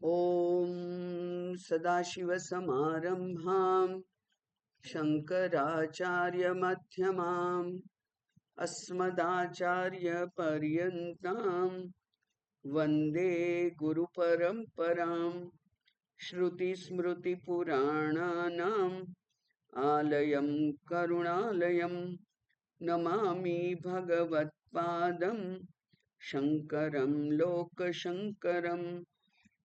ॐ सदाशिवसमारम्भां शङ्कराचार्यमध्यमाम् अस्मदाचार्यपर्यन्तां वन्दे गुरुपरम्परां। श्रुतिस्मृतिपुराणानाम् आलयं करुणालयं नमामि भगवत्पादं शङ्करं लोकशङ्करम्।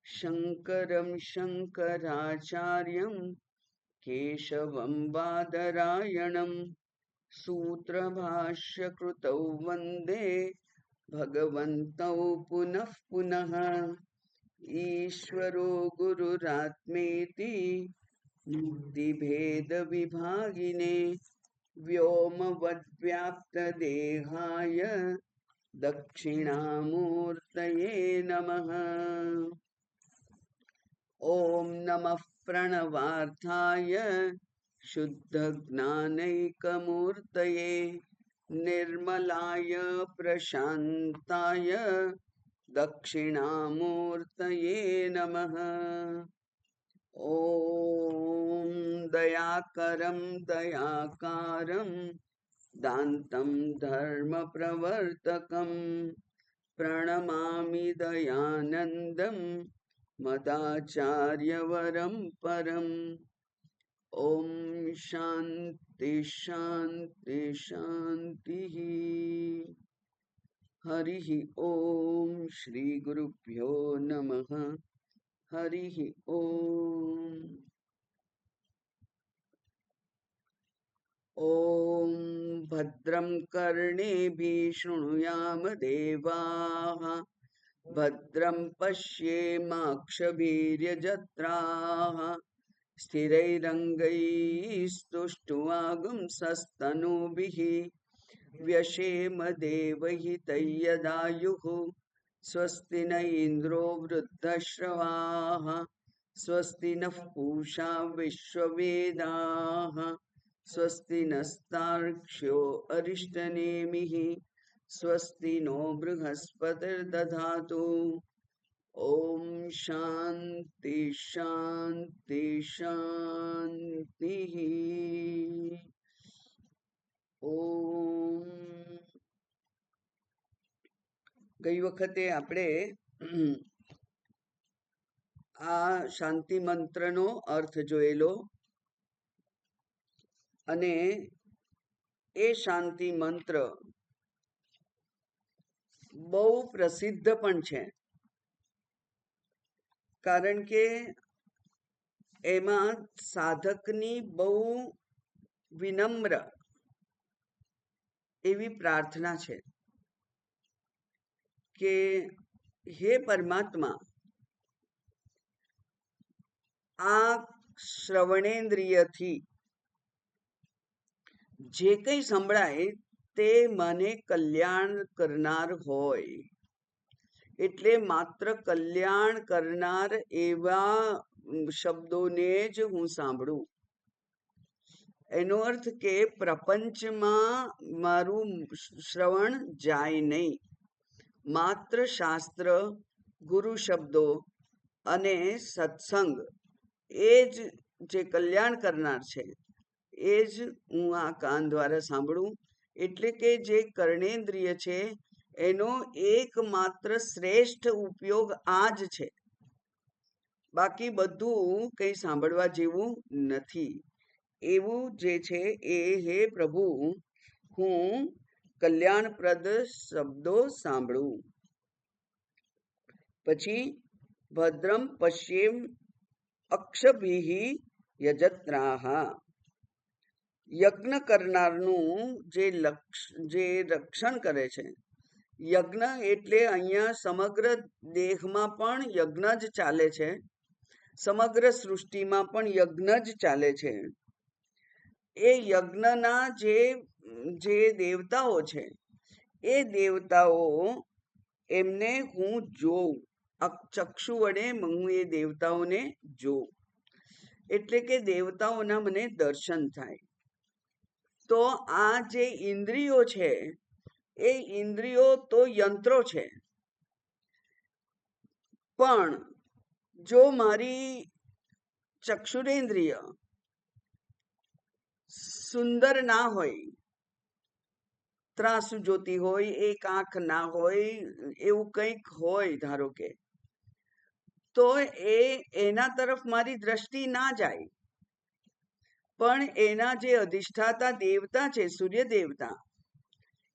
शङ्करं शङ्कराचार्यं केशवं बादरायणं सूत्रभाष्यकृतौ वन्दे भगवन्तौ पुनः पुनः। ईश्वरो गुरुरात्मेति मूर्तिभेदविभागिने व्योमवद्व्याप्तदेहाय दक्षिणामूर्तये नमः। ॐ नमः प्रणवार्थाय शुद्धज्ञानैकमूर्तये निर्मलाय प्रशान्ताय दक्षिणामूर्तये नमः। ॐ दयाकरं दयाकारं दान्तं धर्मप्रवर्तकं प्रणमामि दयानन्दं मदाचार्यवरं परम्। ॐ शान्ति शान्ति शान्तिः। हरिः ॐ श्री गुरुभ्यो नमः। हरिः ॐ। ॐ भद्रं कर्णेभिः शृणुयाम देवाः भद्रं पश्येमाक्षभिर्यजत्राः स्थिरैरङ्गैस्तुष्टुवागुंसस्तनूभिः व्यशेम देवहितैर्यदायुः स्वस्ति न इन्द्रो वृद्धश्रवाः स्वस्ति नः पूषा विश्ववेदाः स्वस्ति नस्तार्क्ष्यो अरिष्टनेमिः स्वस्ति नो बृहस्पतिर्दधातु। ॐ शान्ति शान्ति शान्तिः। ॐ ગઈ વખતે આપણે આ શાંતિ મંત્રનો અર્થ જોયેલો અને એ શાંતિ મંત્ર બહુ પ્રસિદ્ધ પણ છે, કારણ કે એમાં સાધકની બહુ વિનમ્ર એવી પ્રાર્થના છે કે હે પરમાત્મા, આ શ્રવણેન્દ્રિયથી જે કંઈ સંભળાય તે મને કલ્યાણ કરનાર હોય, એટલે માત્ર કલ્યાણ કરનાર એવા શબ્દોને જ હું સાંભળું. એનો અર્થ કે પ્રપંચમાં મારું શ્રવણ જાય નહીં, માત્ર શાસ્ત્ર, ગુરુ શબ્દો અને સત્સંગ એ જ જે કલ્યાણ કરનાર છે એ જ હું આ કાન દ્વારા સાંભળું. એટલે કે જે કર્ણેન્દ્રિય છે એનો એકમાત્ર શ્રેષ્ઠ ઉપયોગ આ જ છે, બાકી બધું કંઈ સાંભળવા જેવું નથી. એવું જે છે એ હે પ્રભુ, હું કલ્યાણપ્રદ શબ્દો સાંભળું. પછી ભદ્રમ પશ્યેમ અક્ષભિઃ યજત્રાઃ, યજ્ઞ કરનારનું જે રક્ષણ કરે છે. યજ્ઞ એટલે અહીંયા સમગ્ર દેહમાં પણ યજ્ઞ જ ચાલે છે, સમગ્ર સૃષ્ટિમાં પણ યજ્ઞ જ ચાલે છે. એ યજ્ઞના જે દેવતાઓ છે એ દેવતાઓ એમને હું જોઉં, ચક્ષુ વડે હું એ દેવતાઓને જોઉં, એટલે કે દેવતાઓના મને દર્શન થાય. તો આ જે ઇન્દ્રિયો છે એ ઇન્દ્રિયો તો યંત્રો છે, પણ જો મારી ચક્ષુરેન્દ્રિય સુંદર ના હોય, ત્રાસુ જોતી હોય, એક આંખ ના હોય, એવું કંઈક હોય ધારો કે, તો એના તરફ મારી દ્રષ્ટિ ના જાય. પણ એના જે અધિષ્ઠાતા દેવતા છે, સૂર્ય દેવતા,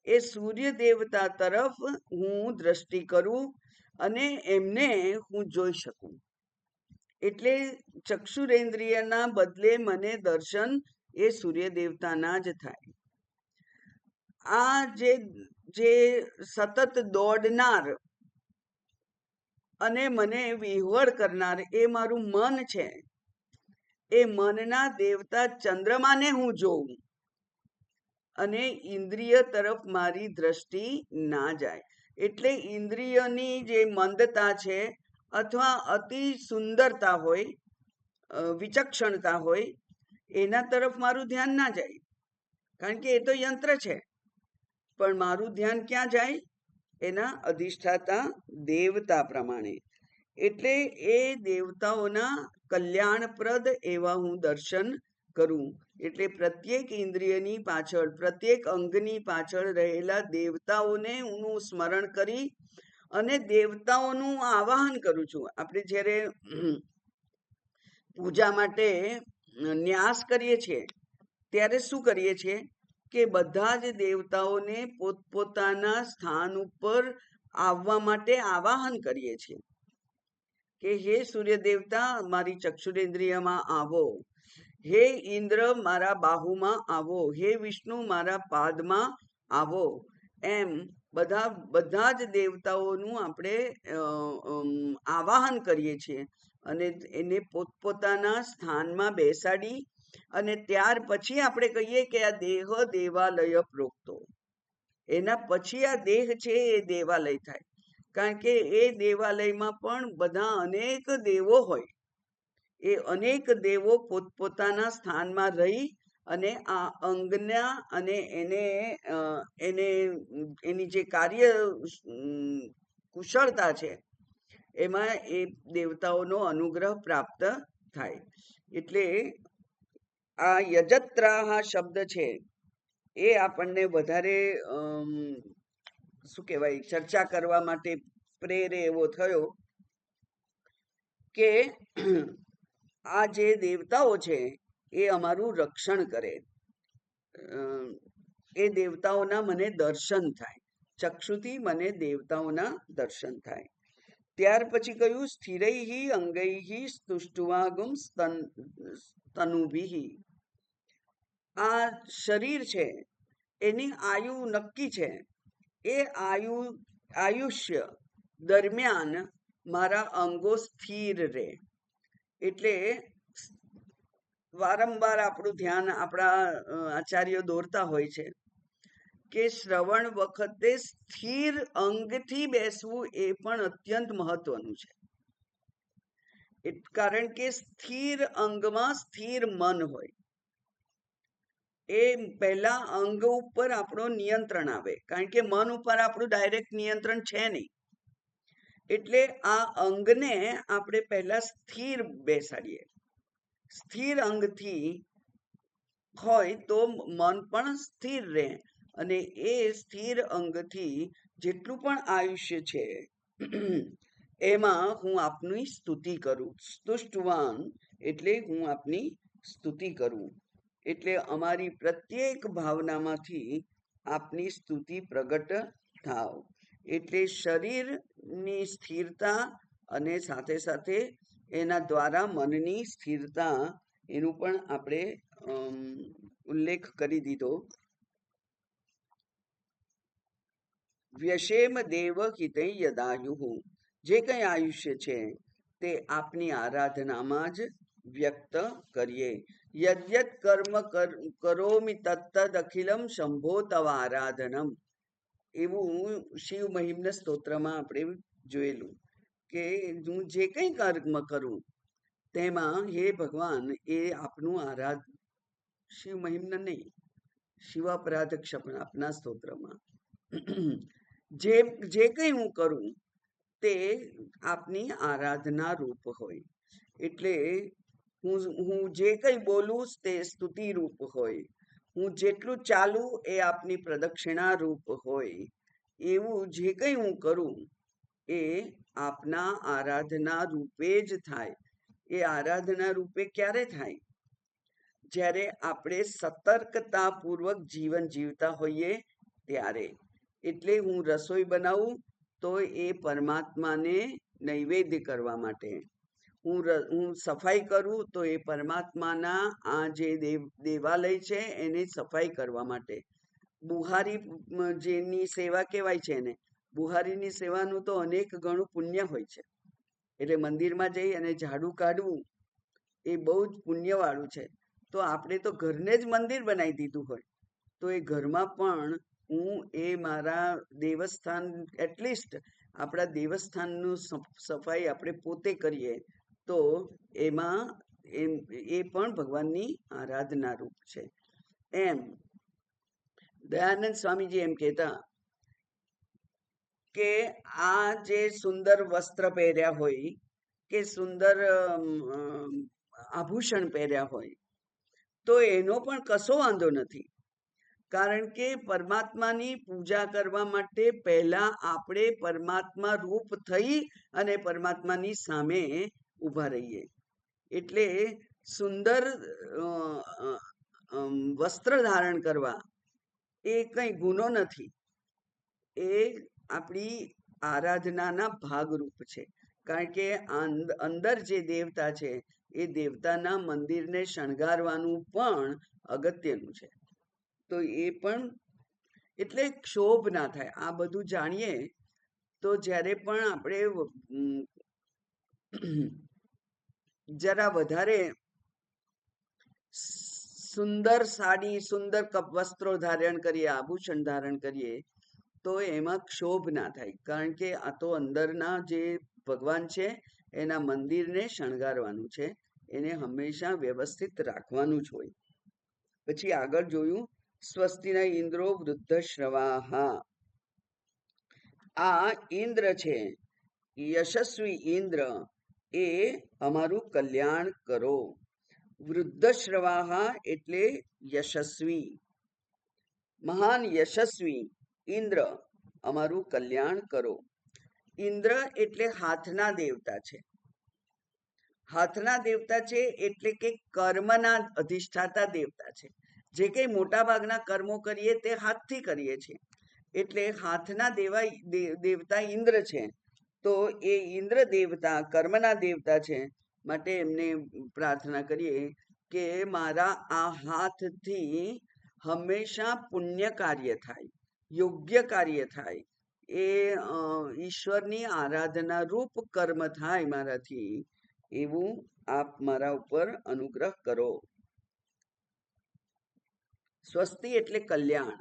એ સૂર્ય દેવતા તરફ હું દ્રષ્ટિ કરું અને એમને હું જોઈ શકું. એટલે ચક્ષુરેન્દ્રિયના બદલે મને દર્શન એ સૂર્ય દેવતાના જ થાય. આ જે સતત દોડનાર અને મને વિહવળ કરનાર એ મારું મન છે. એ મનના દેવતા ચંદ્રમાને હું જોઉં અને ઇન્દ્રિય તરફ મારી દ્રષ્ટિ ના જાય. એટલે ઇન્દ્રિયની જે મંદતા છે અથવા અતિ સુંદરતા હોય, વિચક્ષણતા હોય, એના તરફ મારું ધ્યાન ના જાય. કારણ કે એ તો યંત્ર છે. પણ મારું ધ્યાન ક્યાં જાય? એના અધિષ્ઠાતા દેવતા પ્રમાણે. એટલે એ દેવતાઓના કલ્યાણપ્રદ એવા હું દર્શન કરું. એટલે પ્રત્યેક ઇન્દ્રિયની પાછળ, પ્રત્યેક અંગની પાછળ રહેલા દેવતાઓને હું સ્મરણ કરી અને દેવતાઓનું આવાહન કરું છું. આપણે જ્યારે પૂજા માટે ન્યાસ કરીએ છીએ ત્યારે શું કરીએ છીએ કે બધા જ દેવતાઓને પોતપોતાના સ્થાન ઉપર આવવા માટે આવાહન કરીએ છીએ કે હે સૂર્ય દેવતા મારી ચક્ષુરેન્દ્રિયમાં આવો, હે ઇન્દ્ર મારા બાહુમાં આવો, હે વિષ્ણુ મારા પાદમાં આવો. એમ બધા જ દેવતાઓનું આપણે આવાહન કરીએ છીએ અને એને પોતપોતાના સ્થાનમાં બેસાડી અને ત્યાર પછી આપણે કહીએ કે આ દેહ દેવાલય પ્રોક્તો. એના પછી આ દેહ છે એ દેવાલય થાય. કારણ કે એ દેવાલયમાં પણ બધા અનેક દેવો હોય. એ અનેક દેવો પોતપોતાના સ્થાનમાં રહી અને આ અંગના અને એની જે કાર્ય કુશળતા છે એમાં એ દેવતાઓનો અનુગ્રહ પ્રાપ્ત થાય. એટલે આ યજત્રાહ શબ્દ છે એ આપણને વધારે શું કહેવાય ચર્ચા કરવા માટે પ્રેરે એવો થયો કે આ જે દેવતાઓ છે એ અમારું રક્ષણ કરે. એ દેવતાઓના મને દર્શન થાય. ચક્ષુથી મને દેવતાઓના દર્શન થાય. ત્યાર પછી કહ્યું સ્થિરૈ અંગૈ સ્તુષ્ટવાગુમ તનુભિ. આ શરીર છે એની આયુ નક્કી છે. એ આયુષ્ય દરમિયાન મારા અંગો સ્થિર રહે. એટલે વારંવાર આપણું ધ્યાન આપણા આચાર્યો દોરતા હોય છે કે શ્રવણ વખતે સ્થિર અંગથી બેસવું એ પણ અત્યંત મહત્વનું છે. કારણ કે સ્થિર અંગમાં સ્થિર મન હોય. એ પહેલા અંગ ઉપર આપણું નિયંત્રણ આવે. કારણ કે મન ઉપર આપણું ડાયરેક્ટ નિયંત્રણ છે નહીં. એટલે આ અંગને આપણે પહેલા સ્થિર બેસાડીએ. સ્થિર અંગથી હોય તો મન પણ સ્થિર રહે અને એ સ્થિર અંગથી જેટલું પણ આયુષ્ય છે એમાં હું આપની સ્તુતિ કરું. સ્તુષ્ટવાન એટલે હું આપની સ્તુતિ કરું. એટલે અમારી પ્રત્યેક ભાવનામાંથી આપની સ્તુતિ પ્રગટ થાવ. એટલે શરીરની સ્થિરતા અને સાથે સાથે એના દ્વારા મનની સ્થિરતા એનું પણ આપણે ઉલ્લેખ કરી દીધો. વ્યશેમ દેવ હિતૈ યદાયુ. જે કંઈ આયુષ્ય છે તે આપની આરાધનામાં જ વ્યક્ત કરીએ. યદ્યત કર્મ કરોમિ તત્તદ અખિલમ શંભો તવ આરાધનમ. એવું શિવ મહિમ્ન સ્તોત્રમાં આપણે જોયેલું કે હું જે કંઈ કર્મ કરું તેમાં હે ભગવાન એ આપનું શિવ મહિમ્ન નહીં, શિવાપરાધ ક્ષપના આપના સ્તોત્રમાં જે કંઈ હું કરું તે આપની આરાધના રૂપ હોય. એટલે હું જે કંઈ બોલું તે સ્તુતિ રૂપ હોય, હું જેટલું ચાલું એ આપની પ્રદક્ષિણા રૂપ હોય. એવું જે કંઈ હું કરું એ આપના આરાધના રૂપે જ થાય. એ આરાધના રૂપે ક્યારે થાય? જ્યારે આપણે સતર્કતાપૂર્વક જીવન જીવતા હોઈએ ત્યારે. એટલે હું રસોઈ બનાવું તો એ પરમાત્માને નૈવેદ્ય કરવા માટે, હું સફાઈ કરું તો એ પરમાત્માના આ જે દેવાલય છે એની સફાઈ કરવા માટે. બુહારી જેની સેવા કહેવાય છે એને, બુહારીની સેવાનું તો અનેક ગણું પુણ્ય હોય છે. એટલે મંદિરમાં જઈ અને ઝાડુ કાઢવું એ બહુ જ પુણ્યવાળું છે. તો આપણે તો ઘરને જ મંદિર બનાવી દીધું હોય, તો એ ઘરમાં પણ હું એ મારા દેવસ્થાન, એટલીસ્ટ આપણા દેવસ્થાનનું સફાઈ આપણે પોતે કરીએ તો એમાં એ પણ ભગવાનની આરાધના રૂપ છે. એમ દયાનંદ સ્વામીજી એમ કહેતા કે આ જે સુંદર વસ્ત્ર પહેર્યા હોય કે સુંદર આભૂષણ પહેર્યા હોય તો એનો પણ કશો વાંધો નથી. કારણ કે પરમાત્માની પૂજા કરવા માટે પહેલા આપણે પરમાત્મા રૂપ થઈ અને પરમાત્માની સામે ઊભા રહીએ. એટલે સુંદર વસ્ત્ર ધારણ કરવા એ કંઈ ગુનો નથી. એ આપણી આરાધનાના ભાગરૂપ છે. કારણ કે અંદર જે દેવતા છે એ દેવતાના મંદિરને શણગારવાનું પણ અગત્યનું છે. તો એ પણ એટલે ક્ષોભ ના થાય. આ બધું જાણીએ તો જ્યારે પણ આપણે જરા વધારે સુંદર સાડી, સુંદર વસ્ત્રો ધારણ કરીએ, આભૂષણ ધારણ કરીએ તો એમાં ક્ષોભ ના થાય. કારણ કે આ તો અંદરના જે ભગવાન છે એના મંદિરને શણગારવાનું છે, એને હંમેશા વ્યવસ્થિત રાખવાનું જ હોય. પછી આગળ જોયું, સ્વસ્તિના ઇન્દ્રો વૃદ્ધશ્રવાહા. આ ઇન્દ્ર છે, યશસ્વી ઇન્દ્ર, એ અમારું કલ્યાણ કરો. વૃદ્ધશ્રવાહા એટલે યશસ્વી, મહાન યશસ્વી ઇન્દ્ર, અમારું કલ્યાણ કરો. ઇન્દ્ર એટલે હાથના દેવતા છે. હાથના દેવતા છે એટલે કે કર્મના અધિષ્ઠાતા દેવતા છે. જે કંઈ મોટા ભાગના કર્મો કરીએ તે હાથથી કરીએ છીએ. એટલે હાથના દેવતા ઇન્દ્ર છે. તો એ ઇન્દ્ર દેવતા કર્મના દેવતા છે. માટે એમને પ્રાર્થના કરીએ કે મારા આ હાથથી હંમેશા પુણ્ય કાર્ય થાય, યોગ્ય કાર્ય થાય, એ ઈશ્વરની આરાધના રૂપ કર્મ થાય મારાથી, એવું આપ મારા ઉપર અનુગ્રહ કરો. સ્વસ્તિ એટલે કલ્યાણ,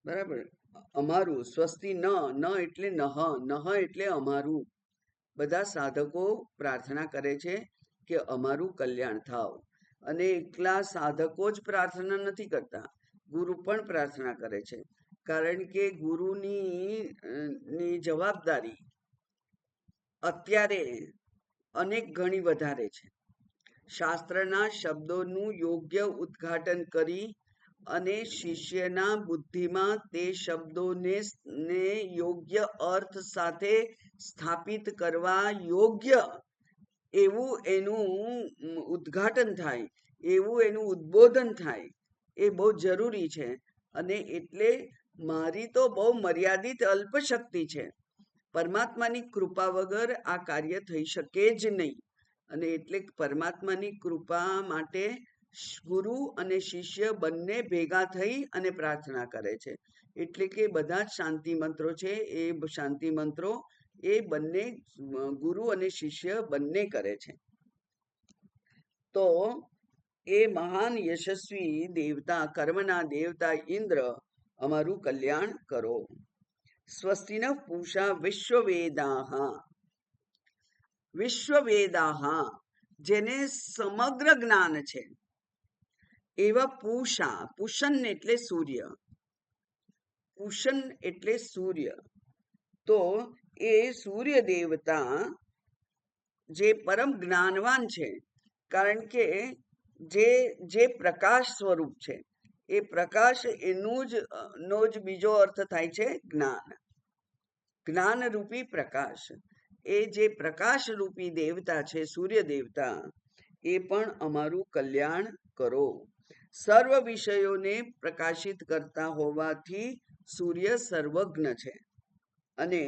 બરાબર. અમારું સ્વસ્તિ ન એટલે નહ એટલે અમારું. બધા સાધકો પ્રાર્થના કરે છે કે અમારું કલ્યાણ થાવ. અને એકલા સાધકો જ પ્રાર્થના નથી કરતા, ગુરુ પણ પ્રાર્થના કરે છે. કારણ કે ગુરુની જવાબદારી અત્યારે અનેક ગણી વધારે છે. શાસ્ત્રના શબ્દોનું યોગ્ય ઉદ્ઘાટન કરી અને શિષ્યના બુદ્ધિમાં તે શબ્દોને યોગ્ય અર્થ સાથે સ્થાપિત કરવા યોગ્ય એવું એનું ઉદ્ઘાટન થાય, એવું એનું ઉદ્બોધન થાય, એ બહુ જરૂરી છે. અને એટલે મારી તો બહુ મર્યાદિત અલ્પ શક્તિ છે. પરમાત્માની કૃપા વગર આ કાર્ય થઈ શકે જ નહીં. અને એટલે પરમાત્માની કૃપા માટે ગુરુ અને શિષ્ય બંને ભેગા થઈ અને પ્રાર્થના કરે છે. એટલે કે બધા જ શાંતિ મંત્રો છે, એ શાંતિ મંત્રો એ બંને ગુરુ અને શિષ્ય બંને કરે છે. તો એ મહાન યશસ્વી દેવતા, કર્મના દેવતા ઇન્દ્ર, અમારું કલ્યાણ કરો. સ્વસ્તિન પૂષા વિશ્વવેદાહ. વિશ્વવેદાહ જેને સમગ્ર જ્ઞાન છે એવા પૂષા, પૂષણ એટલે સૂર્ય, પૂષણ એટલે સૂર્ય. તો એ સૂર્ય દેવતા જે પરમ જ્ઞાનવાન છે, કારણ કે જે પ્રકાશ સ્વરૂપ છે, એ પ્રકાશ નો જ બીજો અર્થ થાય છે જ્ઞાન. જ્ઞાન રૂપી પ્રકાશ. એ જે પ્રકાશ રૂપી દેવતા છે સૂર્ય દેવતા, એ પણ અમારું કલ્યાણ કરો. સર્વ વિષયોને પ્રકાશિત કરતા હોવાથી સૂર્ય સર્વજ્ઞ છે. અને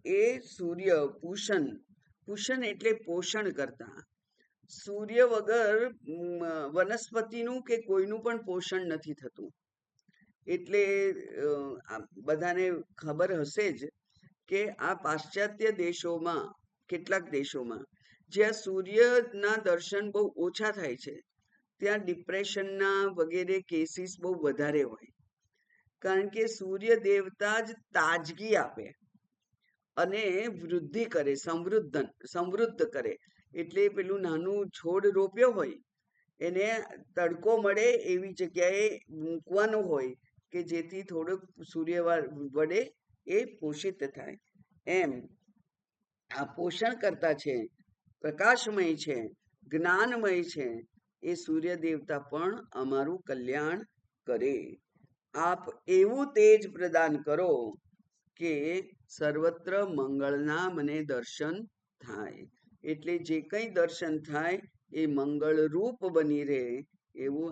એ સૂર્ય પૂષણ એટલે પોષણ કરતા. સૂર્ય વગર વનસ્પતિનું કે કોઈનું પણ પોષણ નથી થતું. એટલે બધાને ખબર હશે જ કે આ પાશ્ચાત્ય દેશોમાં, કેટલાક દેશોમાં જ્યાં સૂર્યના દર્શન બહુ ઓછા થાય છે, ત્યાં ડિપ્રેશનના વગેરે કેસીસ બહુ વધારે હોય. કારણ કે સૂર્ય દેવતા જ તાજગી આપે અને વૃદ્ધિ કરે, સમૃદ્ધ કરે. એટલે પેલું નાનું છોડ રોપ્યો હોય એને તડકો મળે એવી જગ્યાએ મૂકવાનો હોય કે જેથી થોડોક સૂર્ય વડે એ પોષિત થાય. એમ આ પોષણ કરતા છે, પ્રકાશમય છે, જ્ઞાનમય છે, એ સૂર્ય દેવતા પણ અમારું કલ્યાણ કરે. આપ એવું તેજ પ્રદાન કરો કે સર્વત્ર મંગળના મને દર્શન થાય. એટલે જે કંઈ દર્શન થાય એ મંગળ રૂપ બની રહે એવું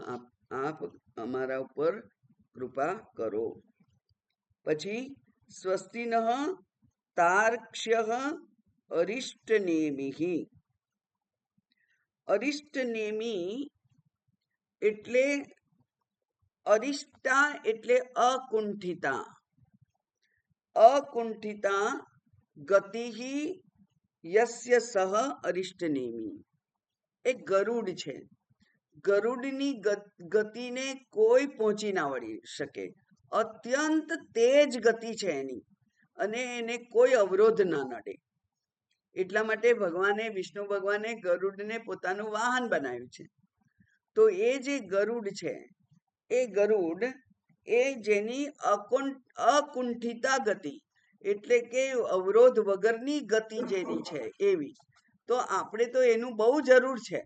આપ અમારા ઉપર કૃપા કરો. પછી સ્વસ્તિનઃ તાર્ક્ષ્ય અરિષ્ટનેમિ. અરિષ્ટનેમિ એટલે અરિષ્ટા એટલે અકુંઠિતા. અકુંઠિતા ગતિ યસ્ય સહ અરિષ્ટનેમિ. એ ગરુડ છે. ગરુડની ગતિને કોઈ પહોંચી ના વળી શકે. અત્યંત તેજ ગતિ છે એની, અને એને કોઈ અવરોધ ના નડે. એટલા માટે વિષ્ણુ ભગવાને ગરુડને પોતાનું વાહન બનાવ્યું છે. તો એ જે ગરુડ છે, એ ગરુડ એ જેની અકુંઠિતા ગતિ, એટલે કે અવરોધ વગરની ગતિ જેની છે એવી. તો આપણે તો એનું બહુ જરૂર છે,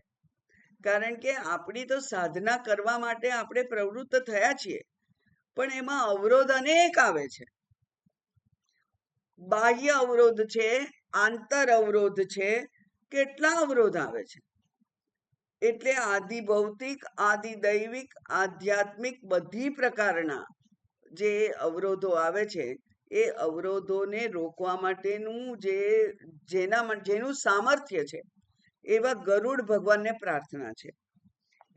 કારણ કે આપણી તો સાધના કરવા માટે આપણે પ્રવૃત્ત થયા છીએ, પણ એમાં અવરોધ અનેક આવે છે. બાહ્ય અવરોધ છે, આંતર અવરોધ છે, કેટલા અવરોધ આવે છે. એટલે આદિ ભૌતિક, આદિ દૈવિક, આધ્યાત્મિક બધી પ્રકારના જે અવરોધો આવે છે, એ અવરોધોને રોકવા માટેનું જેનું સામર્થ્ય છે એવા ગરુડ ભગવાનને પ્રાર્થના છે.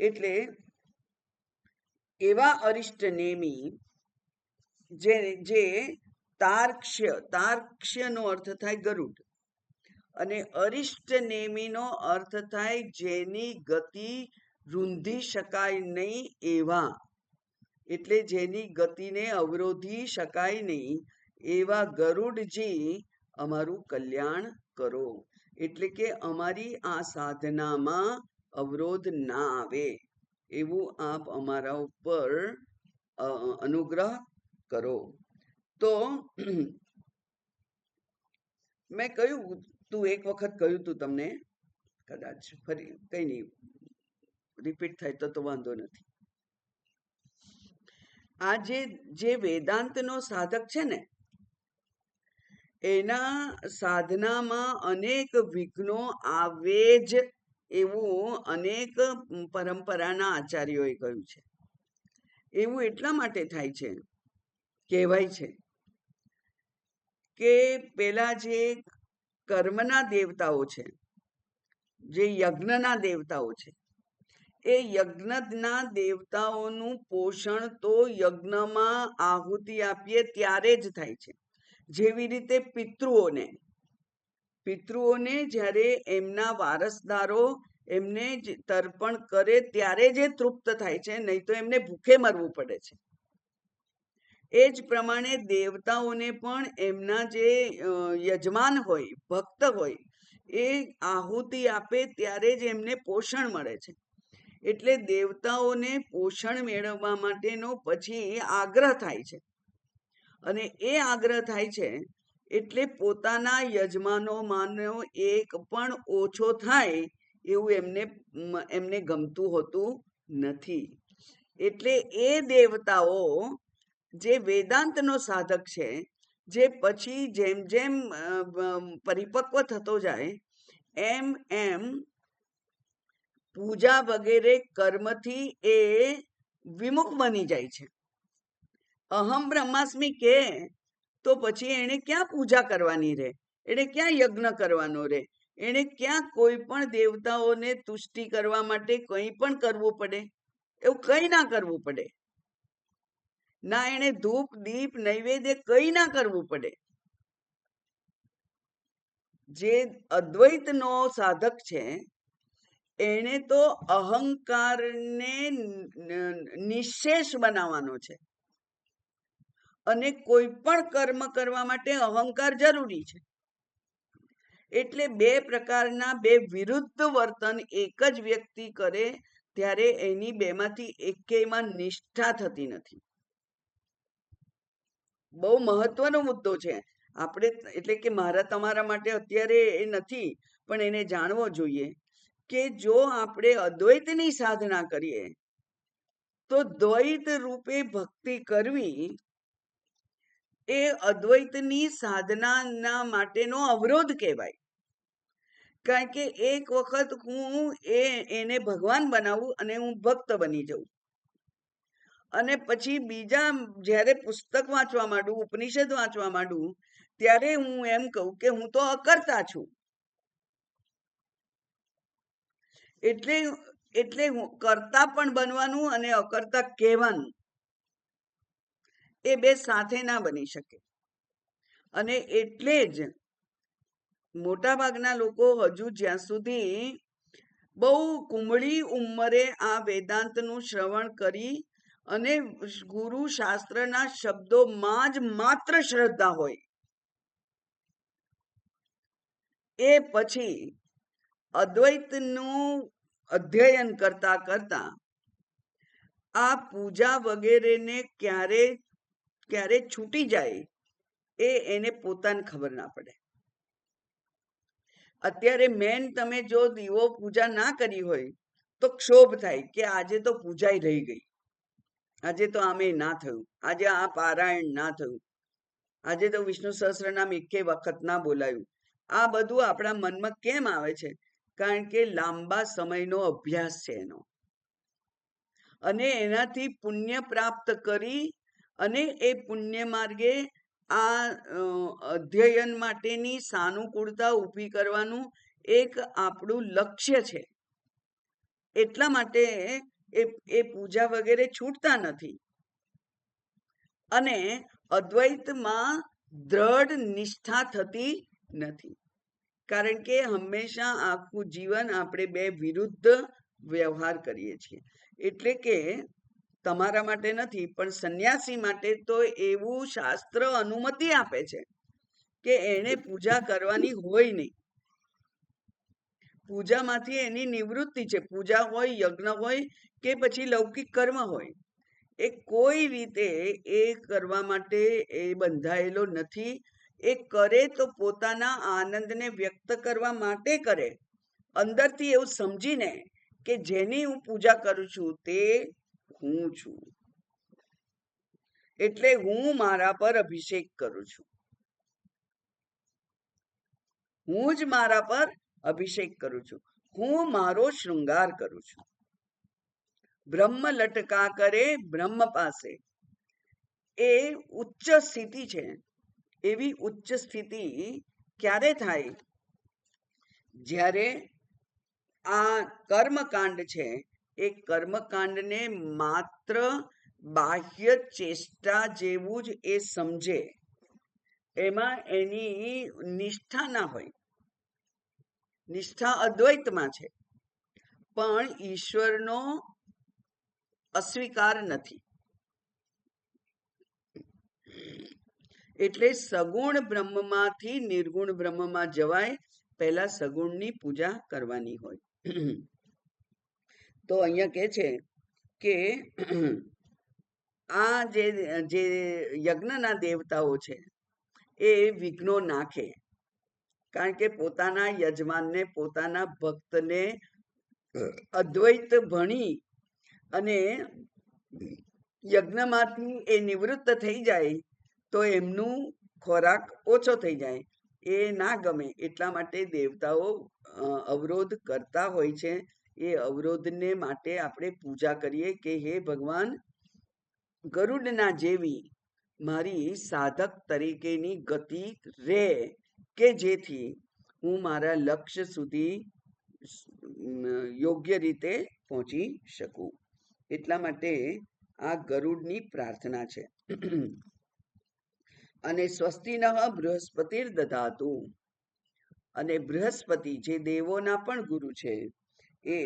એટલે એવા અરિષ્ટનેમી જે તાર્ક્ષ્યનો અર્થ થાય ગરુડ, અને અરિષ્ટનેમીનો અર્થ થાય જેની ગતિ રૂંધી શકાય નહીં એવા. એટલે જેની ગતિને અવરોધી શકાય નહીં એવા ગરુડજી અમારું કલ્યાણ કરો. એટલે કે અમારી આ સાધનામાં અવરોધ ના આવે એવું આપ અમારા ઉપર અનુગ્રહ કરો. તો મેં કહ્યું, તું એક વખત કહ્યું તું તમને, કદાચ ફરી કઈ નહીં રિપીટ થાય તો વાંધો નથી. આ જે વેદાંતનો સાધક છે ને, એના સાધનામાં અનેક વિઘ્નો આવે જ એવું અનેક પરંપરાના આચાર્યોએ કહ્યું છે. એવું એટલા માટે થાય છે, કહેવાય છે કે પેલા જે કર્મના દેવતાઓ છે, જે યજ્ઞના દેવતાઓ છે, એ યજ્ઞના દેવતાઓનું પોષણ તો યજ્ઞમાં આહુતિ આપીએ ત્યારે જ થાય છે. જેવી રીતે પિતૃઓને જ્યારે એમના વારસદારો એમને જ તર્પણ કરે ત્યારે જે તૃપ્ત થાય છે, નહીં તો એમને ભૂખે મરવું પડે છે. એ જ પ્રમાણે દેવતાઓને પણ એમના જે યજમાન હોય, ભક્ત હોય, એ આહુતિ આપે ત્યારે જ એમને પોષણ મળે છે. એટલે દેવતાઓને પોષણ મેળવવા માટેનો પછી આગ્રહ થાય છે, અને એ આગ્રહ થાય છે એટલે પોતાના યજમાનોમાંનો એક પણ ઓછો થાય એવું એમને ગમતું હોતું નથી. એટલે એ દેવતાઓ જે વેદાંતનો સાધક છે, જે પછી જેમ જેમ પરિપક્વ થતો જાય એમ એમ પૂજા વગેરે કર્મથી એ વિમુખ બની જાય છે. અહમ બ્રહ્માસ્મિ કે તો પછી એને ક્યાં પૂજા કરવાની રહે, એને ક્યાં યજ્ઞ કરવાનો રહે, એને ક્યાં કોઈ પણ દેવતાઓને તુષ્ટિ કરવા માટે કંઈ પણ કરવું પડે? એવું કંઈ ના કરવું પડે. ના એને ધૂપ દીપ નૈવેદ્ય કંઈ ના કરવું પડે. જે અદ્વૈતનો સાધક છે એને તો અહંકારને નિશેષ બનાવવાનો છે, અને કોઈ પણ કર્મ કરવા માટે અહંકાર જરૂરી છે. એટલે બે પ્રકારના બે વિરુદ્ધ વર્તન એક જ વ્યક્તિ કરે ત્યારે એની બેમાંથી એકેયમાં નિષ્ઠા થતી નથી. બહુ મહત્વનો મુદ્દો છે. આપણે એટલે કે મારા તમારા માટે અત્યારે એ નથી, પણ એને જાણવો જોઈએ કે જો આપણે અદ્વૈતની સાધના કરીએ તો દ્વૈત રૂપે ભક્તિ કરવી એ અદ્વૈતની સાધનાના માટેનો અવરોધ કહેવાય. કારણ કે એક વખત હું એને ભગવાન બનાવું અને હું ભક્ત બની જાઉં, અને પછી બીજા જ્યારે પુસ્તક વાંચવા માંડું, ઉપનિષદ વાંચવા માંડું, ત્યારે હું એમ કહું કે હું તો અકર્તા છું. એટલે હું કર્તા પણ બનવાનું અને અકર્તા કહેવાનું, એ બે સાથે ના બની શકે. અને એટલે જ મોટા ભાગના લોકો હજુ જ્યાં સુધી બહુ કુમળી ઉંમરે આ વેદાંતનું શ્રવણ કરી અને ગુરુ શાસ્ત્રના શબ્દોમાં જ માત્ર શ્રદ્ધા હોય, એ પછી અદ્વૈતનું અધ્યયન કરતા કરતા આ પૂજા વગેરેને ક્યારે છૂટી જાય એને પોતાને ખબર ના પડે. અત્યારે મેન તમે જો દીવો પૂજા ના કરી હોય તો ક્ષોભ થાય કે આજે તો પૂજા રહી ગઈ, આજે તો આમે ના થયું, આજે આ પારાયણ ના થયું, આજે તો વિષ્ણુ સહસ્ત્રનામ એકે વખત ના બોલાયું. આ બધું આપણા મનમાં કેમ આવે છે? કારણ કે લાંબા સમયનો અભ્યાસ છે એનો, અને એનાથી પુણ્ય પ્રાપ્ત કરી અને એ પુણ્ય માર્ગે આ અધ્યયન માટેની સાનુકૂળતા ઊભી કરવાનું એક આપણું લક્ષ્ય છે. એટલા માટે એ પૂજા વગેરે છૂટતા નથી. અને અદ્વૈતમાં દ્રઢ નિષ્ઠા થતી નથી, કારણ કે હંમેશા આખું જીવન આપણે બે વિરુદ્ધ વ્યવહાર કરીએ છીએ. એટલે કે તમારા માટે નથી, પણ સંન્યાસી માટે તો એવું શાસ્ત્ર અનુમતિ આપે છે કે એને પૂજા કરવાની હોય નહીં. પૂજામાંથી એની નિવૃત્તિ છે. પૂજા હોય, યજ્ઞ હોય કે પછી લૌકિક કર્મ હોય, એ કોઈ રીતે એ કરવા માટે એ બંધાયેલો નથી. એ કરે તો પોતાના આનંદને વ્યક્ત કરવા માટે કરે, અંદરથી એવું સમજીને કે જેની હું પૂજા કરું છું તે હું છું, એટલે હું મારા પર અભિષેક કરું છું, હું જ મારા પર અભિષેક કરું છું, હું મારો શૃંગાર કરું છું. બ્રહ્મ લટકા કરે બ્રહ્મ પાસે, એ ઉચ્ચ સ્થિતિ છે. એવી ઉચ્ચ સ્થિતિ ક્યારે થાય? જ્યારે આ કર્મકાંડ છે એ કર્મકાંડને માત્ર બાહ્ય ચેષ્ટા જેવું જ એ સમજે, એમાં એની નિષ્ઠા ના હોય. નિષ્ઠા અદ્વૈતમાં છે, પણ ઈશ્વરનો અસ્વીકાર નથી. એટલે સગુણ બ્રહ્મમાંથી નિર્ગુણ બ્રહ્મમાં જવાય, પહેલા સગુણની પૂજા કરવાની હોય. તો અહીંયા કહે છે કે આ જે યજ્ઞના દેવતાઓ છે એ વિઘ્નો નાખે, કારણ કે પોતાના યજમાનને, પોતાના ભક્તને અદ્વૈત ભણી અને યજ્ઞમાંથી એ નિવૃત્ત થઈ જાય તો એમનું ખોરાક ઓછો થઈ જાય, એ ના ગમે. એટલા માટે દેવતાઓ અવરોધ કરતા હોય છે. એ અવરોધને માટે આપણે પૂજા કરીએ કે હે ભગવાન, ગરુડના જેવી મારી સાધક તરીકેની ગતિ રે, કે જેથી હું મારા લક્ષ્ય સુધી યોગ્ય રીતે પહોંચી શકું. એટલા માટે આ ગરુડની પ્રાર્થના છે. અને સ્વસ્તિનઃ બૃહસ્પતિર દધાતુ, અને બૃહસ્પતિ જે દેવોના પણ ગુરુ છે એ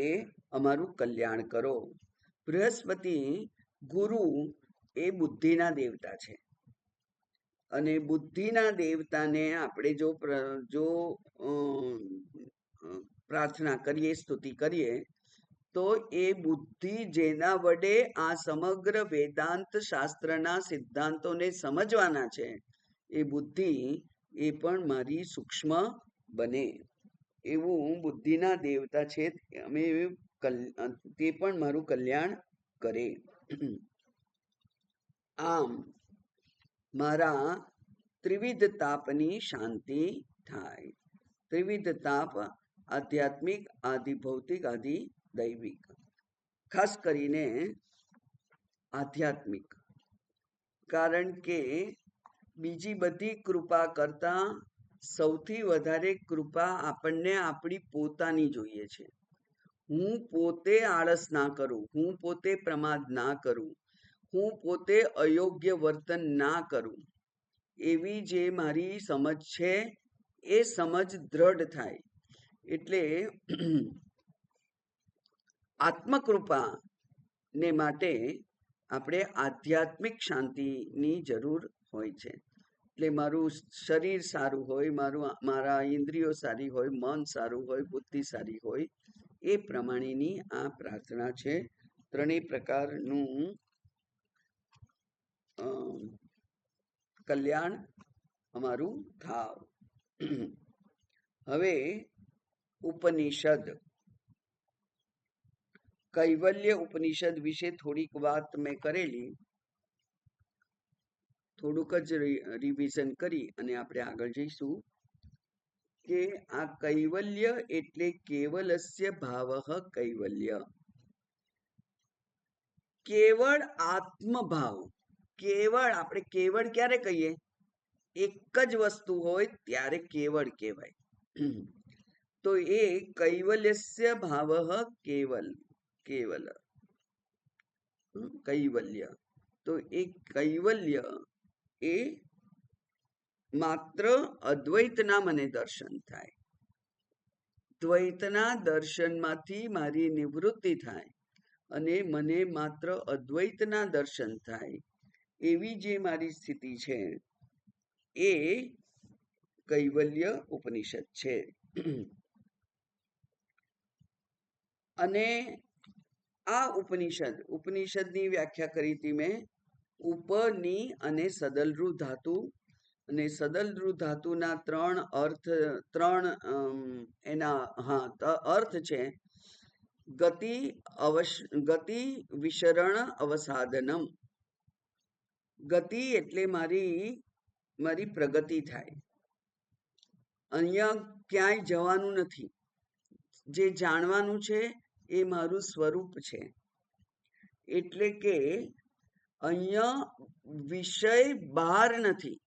અમારું કલ્યાણ કરો. બૃહસ્પતિ ગુરુ એ બુદ્ધિના દેવતા છે, અને બુદ્ધિના દેવતાને આપણે જો પ્રાર્થના કરીએ, સ્તુતિ કરીએ, તો એ બુદ્ધિ જેના વડે આ સમગ્ર વેદાંત શાસ્ત્રના સિદ્ધાંતોને સમજવાના છે, એ બુદ્ધિ એ પણ મારી સૂક્ષ્મ બને. એવું બુદ્ધિના દેવતા છે, અમે તે પણ મારું કલ્યાણ કરે. આમ મારા ત્રિવિધ તાપની શાંતિ થાય. ત્રિવિધ તાપ આધ્યાત્મિક, આદિ ભૌતિક, આદિ દૈવિક. ખાસ કરીને આધ્યાત્મિક, કારણ કે બીજી બધી કૃપા કરતા સૌથી વધારે કૃપા આપણને આપણી પોતાની જોઈએ છે. હું પોતે આળસ ના કરું, હું પોતે પ્રમાદ ના કરું, હું પોતે અયોગ્ય વર્તન ના કરું, એવી જે મારી સમજ છે એ સમજ દ્રઢ થાય. એટલે આત્મકૃપા ને માટે આપણે આધ્યાત્મિક શાંતિની જરૂર હોય છે. એટલે મારું શરીર સારું હોય, મારા ઇન્દ્રિયો સારી હોય, મન સારું હોય, બુદ્ધિ સારી હોય, એ પ્રમાણેની આ પ્રાર્થના છે. ત્રણેય પ્રકારનું કલ્યાણ અમારું થાવ. હવે ઉપનિષદ, કૈવલ્ય ઉપનિષદ વિશે થોડીક વાત મેં કરેલી, થોડુંક જ રિવિઝન કરી અને આપણે આગળ જઈશું. કે આ કૈવલ્ય એટલે કેવલસ્ય ભાવઃ કૈવલ્ય, કેવળ આત્મભાવ. કેવળ, આપણે કેવળ ક્યારે કહીએ? એક જ વસ્તુ હોય ત્યારે કેવળ કહેવાય. તો એ કૈવલ્યસ્ય ભાવઃ કેવલ, કેવલ કૈવલ્ય. તો એ કૈવલ્ય એ માત્ર અદ્વૈતના મને દર્શન થાય, દ્વૈતના દર્શનમાંથી મારી નિવૃત્તિ થાય અને મને માત્ર અદ્વૈતના દર્શન થાય, એવી જે મારી સ્થિતિ છે એ કૈવલ્ય ઉપનિષદ છે. અને આ ઉપનિષદની વ્યાખ્યા કરી હતી મેં. ઉપની અને સદલરૂ ધાતુ, અને સદલરૂ ધાતુના ત્રણ એના અર્થ છે. ગતિ વિશરણ અવસાદનમ. ગતિ એટલે મારી પ્રગતિ થાય. અહીંયા ક્યાંય જવાનું નથી, જે જાણવાનું છે એ મારું સ્વરૂપ છે. એટલે કે અહીંયા વિષય બહાર નથી,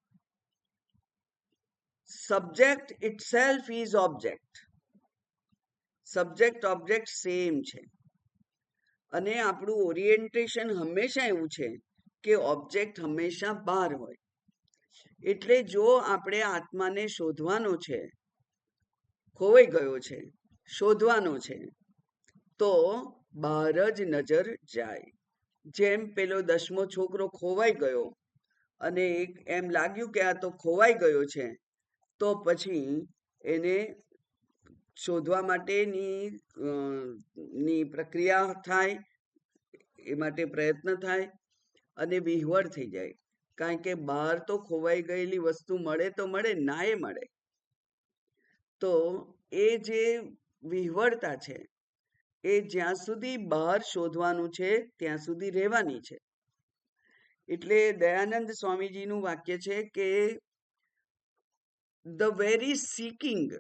subject itself is object. Subject object same છે. અને આપણું ઓરિએન્ટેશન હંમેશા એવું છે કે ઓબ્જેક્ટ હંમેશા બહાર હોય. એટલે જો આપણે આત્માને શોધવાનો છે, ખોવાઈ ગયો છે, શોધવાનો છે, તો બહાર જ નજર જાય. જેમ પેલો 10મો છોકરો ખોવાઈ ગયો અને એમ લાગ્યું કે આ તો ખોવાઈ ગયો છે, તો પછી એને શોધવા માટેની પ્રક્રિયા થાય, એ માટે પ્રયત્ન થાય અને વિહવળ થઈ જાય. કારણ કે બહાર તો ખોવાઈ ગયેલી વસ્તુ મળે તો મળે, ના મળે. તો એ જે વિહવળતા છે એ જ્યાં સુધી બહાર શોધવાનું છે ત્યાં સુધી રહેવાની છે. એટલે દયાનંદ સ્વામીજીનું વાક્ય છે કે ધ વેરી સીકિંગ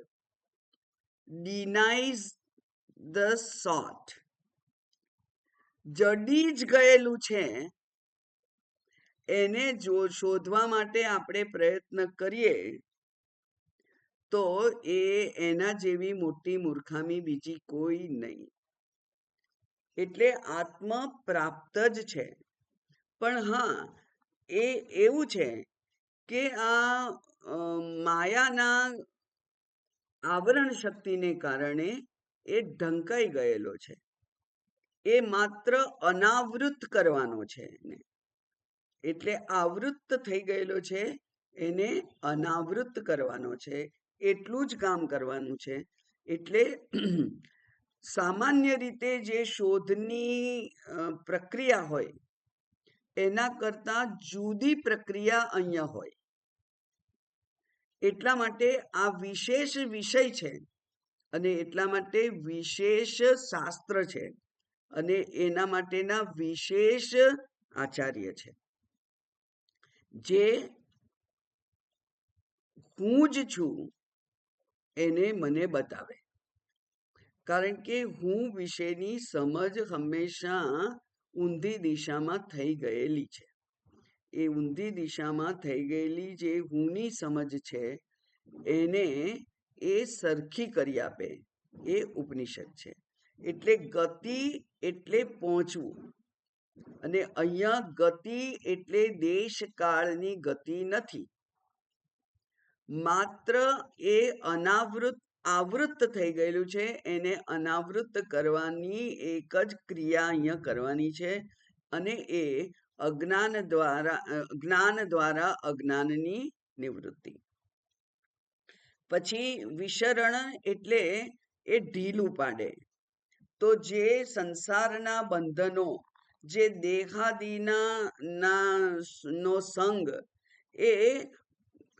ડિનાઇઝ ધ સોટ. જડી જ ગયેલું છે એને જો શોધવા માટે આપણે પ્રયત્ન કરીએ તો એના જેવી મોટી મૂર્ખામી બીજી કોઈ નહીં. એટલે આત્મ પ્રાપ્ત જ છે. પણ હા, એ એવું છે કે આ માયાના આવરણ શક્તિને કારણે એ ઢંકાઈ ગયેલો છે. એ માત્ર અનાવૃત કરવાનો છે એને. એટલે આવૃત થઈ ગયેલો છે, એને અનાવૃત કરવાનો છે, એટલું જ કામ કરવાનું છે. એટલે સામાન્ય રીતે જે શોધની પ્રક્રિયા હોય એના કરતા જુદી પ્રક્રિયા અહીંયા હોય. એટલા માટે આ વિશેષ વિષય છે અને એટલા માટે વિશેષ શાસ્ત્ર છે અને એના માટેના વિશેષ આચાર્ય છે જે હું જ છું એને મને બતાવે. કારણ કે હું વિશેની સમજ હંમેશા ઊંધી દિશામાં થઈ ગયેલી છે. એ ઊંધી દિશામાં થઈ ગયેલી જે હુંની સમજ છે એને એ સરખી કરી આપે એ ઉપનિષદ છે. એટલે ગતિ એટલે પહોંચવું. અને અહીંયા ગતિ એટલે દેશ કાળની ગતિ નથી, માત્ર એ આવૃત થઈ ગયેલું છે એને અનાવૃત કરવાની એક જ ક્રિયા અહીંયા કરવાની છે અને એ જ્ઞાન દ્વારા અજ્ઞાનની નિવૃત્તિ. પછી વિશરણ એટલે એ ઢીલું પાડે. તો જે સંસારના બંધનો, જે દેહાદીના નો સંગ એ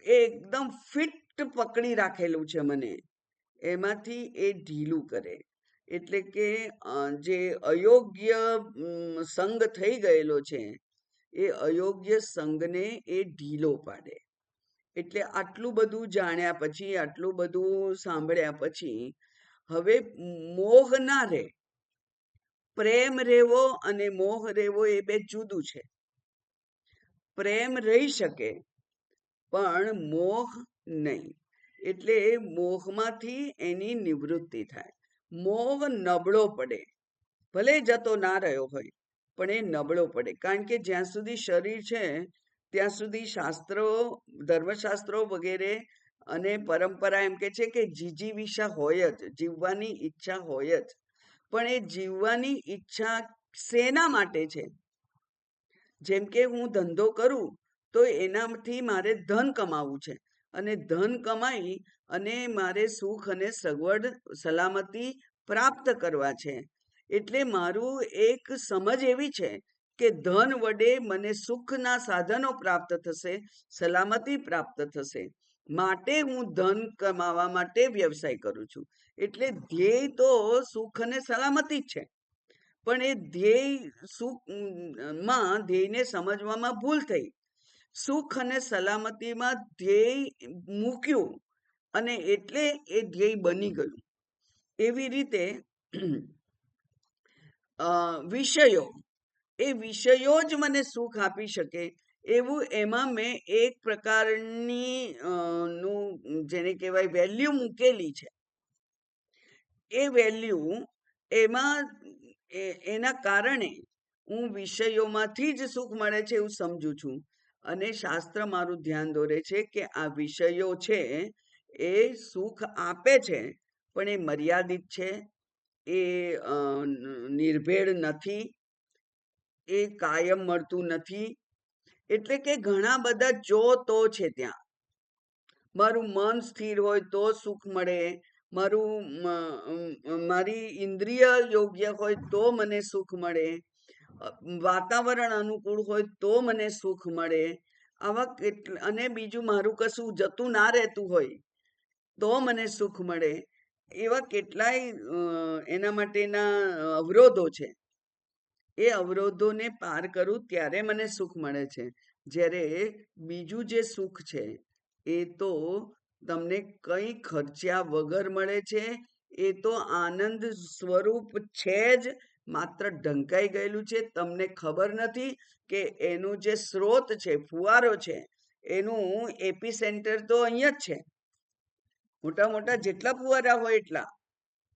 એકદમ ફિટ પકડી રાખેલું છે મને, એમાંથી એ ઢીલું કરે. એટલે કે જે અયોગ્ય સંગ થઈ ગયેલો છે એ અયોગ્ય સંગને એ ઢીલો પાડે. એટલે આટલું બધું જાણ્યા પછી, આટલું બધું સાંભળ્યા પછી હવે મોહ ના રહે. પ્રેમ રહેવો અને મોહ રહેવો એ બે જુદું છે. પ્રેમ રહી શકે પણ મોહ નહીં. એટલે મોહમાંથી એની નિવૃત્તિ થાય. મોહ નબળો પડે, ભલે જતો ના રહ્યો હોય પણ એ નબળો પડે. કારણ કે જ્યાં સુધી શરીર છે ત્યાં સુધી શાસ્ત્રો, ધર્મશાસ્ત્રો વગેરે અને પરંપરા એમ કે છે કે જીજીવિષા હોય જ, જીવવાની ઈચ્છા હોય જ. પણ એ જીવવાની ઈચ્છા શેના માટે છે? જેમ કે હું ધંધો કરું તો એનાથી મારે ધન કમાવું છે અને ધન કમાઈ અને મારે સુખ અને સગવડ સલામતી પ્રાપ્ત કરવા છે. એટલે મારું એક સમજ એવી છે કે ધન વડે મને સુખના સાધનો પ્રાપ્ત થશે, સલામતી પ્રાપ્ત થશે, માટે હું ધન કમાવા માટે વ્યવસાય કરું છું. એટલે ધ્યેય તો સુખ અને સલામતી જ છે. પણ એ ધ્યેયને સમજવામાં ભૂલ થઈ. સુખ અને સલામતીમાં ધ્યેય મૂક્યું અને એટલે એ ધ્યેય બની ગયું. એવી રીતે વિષયો, એ વિષયો જ મને સુખ આપી શકે એવું એમાં મેં એક પ્રકારની નું જેને કહેવાય વેલ્યુ મૂકેલી છે. એ વેલ્યુ એમાં એના કારણે હું વિષયોમાંથી જ સુખ મળે છે એવું સમજુ છું. અને શાસ્ત્ર મારું ધ્યાન દોરે છે કે આ વિષયો છે એ સુખ આપે છે પણ એ મર્યાદિત છે, એ નિર્ભેળ નથી, એ કાયમ મળતું નથી. એટલે કે ઘણા બધા જો તો છે ત્યાં. મારું મન સ્થિર હોય તો સુખ મળે, મારી ઇન્દ્રિય યોગ્ય હોય તો મને સુખ મળે, વાતાવરણ અનુકૂળ હોય તો મને સુખ મળે, આવા કેટલા, અને બીજું મારું કશું જતું ના રહેતું હોય તો મને સુખ મળે, એવા કેટલાય એના માટેના અવરોધો છે. એ અવરોધોને પાર કરું ત્યારે મને સુખ મળે છે. જ્યારે બીજું જે સુખ છે એ તો તમને કંઈ ખર્ચ્યા વગર મળે છે. એ તો આનંદ સ્વરૂપ છે જ, માત્ર ઢંકાઈ ગયેલું છે. તમને ખબર નથી કે એનું જે સ્ત્રોત છે, ફુવારો છે, એનું એપી સેન્ટર તો અહીંયા જ છે. મોટા મોટા જેટલા ફુવારા હોય એટલા,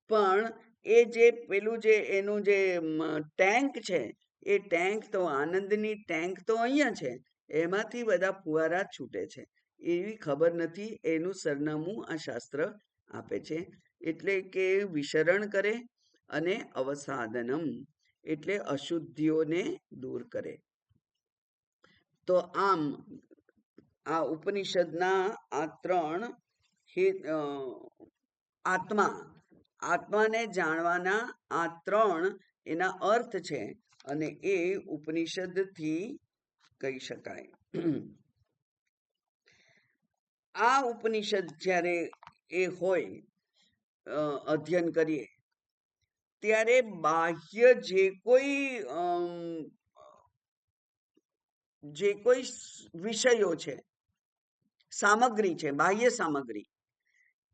પણ એ જે પેલું જે એનું જે ટેન્ક છે, એ ટેન્ક તો આનંદની ટેન્ક તો અહીંયા છે. એમાંથી બધા ફુવારા છૂટે છે. એવી ખબર નથી. એનું સરનામું આ શાસ્ત્ર આપે છે. એટલે કે વિશરણ કરે અને અવસાદનમ એટલે અશુદ્ધિઓને દૂર કરે. તો આમ આ ઉપનિષદના આ ત્રણ આત્માને જાણવાના આ ત્રણ એના અર્થ છે, અને એ ઉપનિષદથી કહી શકાય. આ ઉપનિષદ જ્યારે એ હોય અધ્યયન કરીએ ત્યારે બાહ્ય જે કોઈ વિષયો છે, સામગ્રી છે, બાહ્ય સામગ્રી,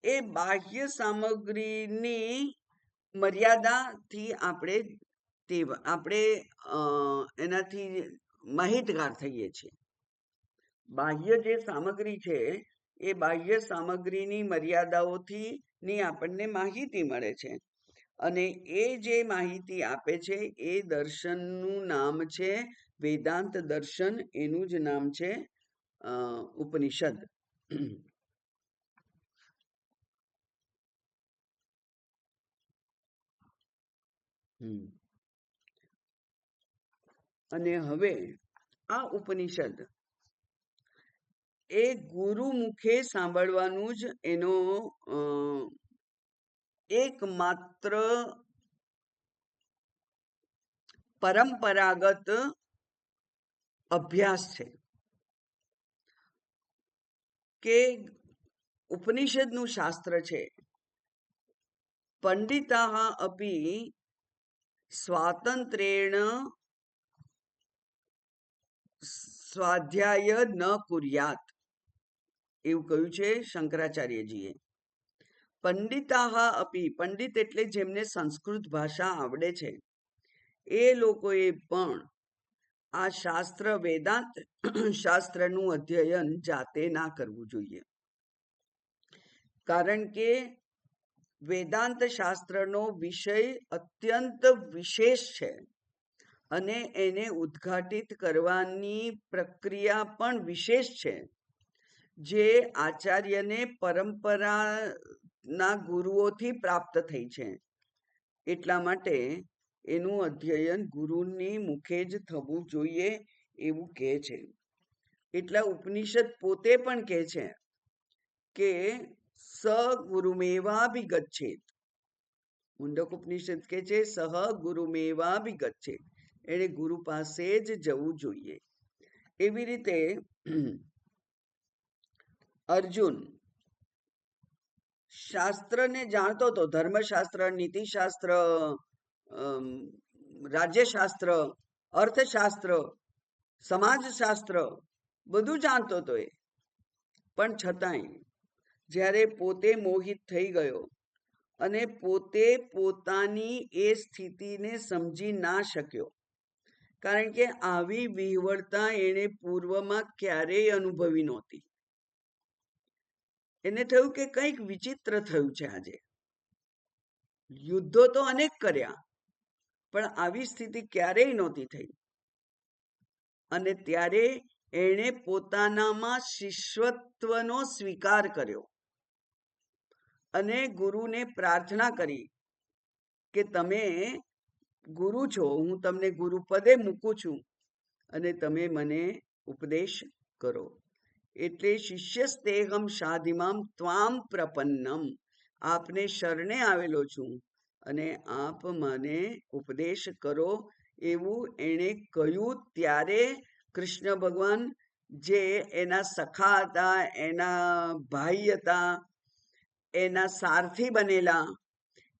એ બાહ્ય સામગ્રીની મર્યાદાથી આપણે એનાથી માહિતગાર થઈએ છીએ. બાહ્ય જે સામગ્રી છે એ બાહ્ય સામગ્રીની મર્યાદાઓથી આપણને માહિતી મળે છે, અને એ જે માહિતી આપે છે એ દર્શનનું નામ છે વેદાંત દર્શન. એનું જ નામ છે ઉપનિષદ. અને હવે આ ઉપનિષદ એ ગુરુ મુખે સાંભળવાનું જ એનો એકમાત્ર પરંપરાગત અભ્યાસ છે. કે ઉપનિષદનું શાસ્ત્ર છે, પંડિતાઃ અપી સ્વાતંત્ર્યેણ સ્વાધ્યાય ન કુર્યાત, એવું કહ્યું છે શંકરાચાર્યજીએ. પંડિતાઃ અપી, પંડિત એટલે જેમને સંસ્કૃત ભાષા આવડે છે, એ લોકોએ પણ આ શાસ્ત્ર વેદાંત શાસ્ત્રનું અધ્યયન જાતે ના કરવું જોઈએ. કારણ કે વેદાંત શાસ્ત્રનો વિષય અત્યંત વિશેષ છે, અને એને ઉદ્ઘાટિત કરવાની પ્રક્રિયા પણ વિશેષ છે, જે આચાર્યને પરંપરાના ગુરુઓથી પ્રાપ્ત થઈ છે. એટલા માટે એનું અધ્યયન ગુરુની મુખે જ થવું જોઈએ એવું કહે છે. એટલા ઉપનિષદ પોતે પણ કહે છે કે સ ગુરુમેવાભિગચ્છેત. મુંડક ઉપનિષદ કહે છે સહ ગુરુમેવાભિગચ્છેત, એને ગુરુ પાસે જ જવું જોઈએ. એવી રીતે અર્જુન શાસ્ત્રને જાણતો હતો, ધર્મશાસ્ત્ર, નીતિશાસ્ત્ર, રાજ્યશાસ્ત્ર, અર્થશાસ્ત્ર, સમાજશાસ્ત્ર બધું જાણતો હતો એ, પણ છતાંય જ્યારે પોતે મોહિત થઈ ગયો અને પોતે પોતાની એ સ્થિતિને સમજી ના શક્યો, કારણ કે આવી વિહવળતા એણે પૂર્વમાં ક્યારેય અનુભવી નહોતી. એને થયું કે કંઈક વિચિત્ર થયું છે આજે. યુદ્ધો તો અનેક કર્યા, પણ આવી સ્થિતિ ક્યારેય નહોતી થઈ. અને ત્યારે એણે પોતાનામાં શિષ્યત્વનો સ્વીકાર કર્યો અને ગુરુને પ્રાર્થના કરી કે તમે ગુરુ છો, હું તમને ગુરુ પદે મૂકું છું, અને તમે મને ઉપદેશ કરો. એટલે શિષ્યસ્તેહમ સાધિમામ ત્વામ પ્રપન્નમ, આપને શરણે આવેલો છું અને આપ મને ઉપદેશ કરો, એવું એણે કહ્યું. ત્યારે કૃષ્ણ ભગવાન જે એના સખા હતા, એના ભાઈ હતા, એના સારથી બનેલા,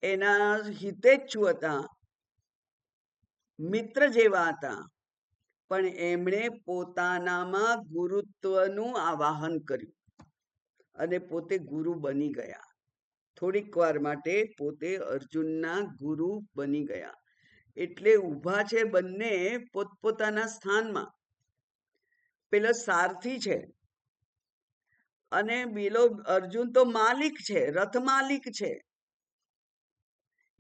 એના હિતેચ્છુ હતા, મિત્ર જેવા હતા, પણ એમણે પોતાનામાં ગુરુત્વનું આવાહન કર્યું અને પોતે ગુરુ બની ગયા. થોડીક વાર માટે પોતે અર્જુનના ગુરુ બની ગયા. એટલે ઊભા છે બંને પોતપોતાના સ્થાનમાં. પેલો સારથી છે અને પેલો અર્જુન તો માલિક છે, રથ માલિક છે,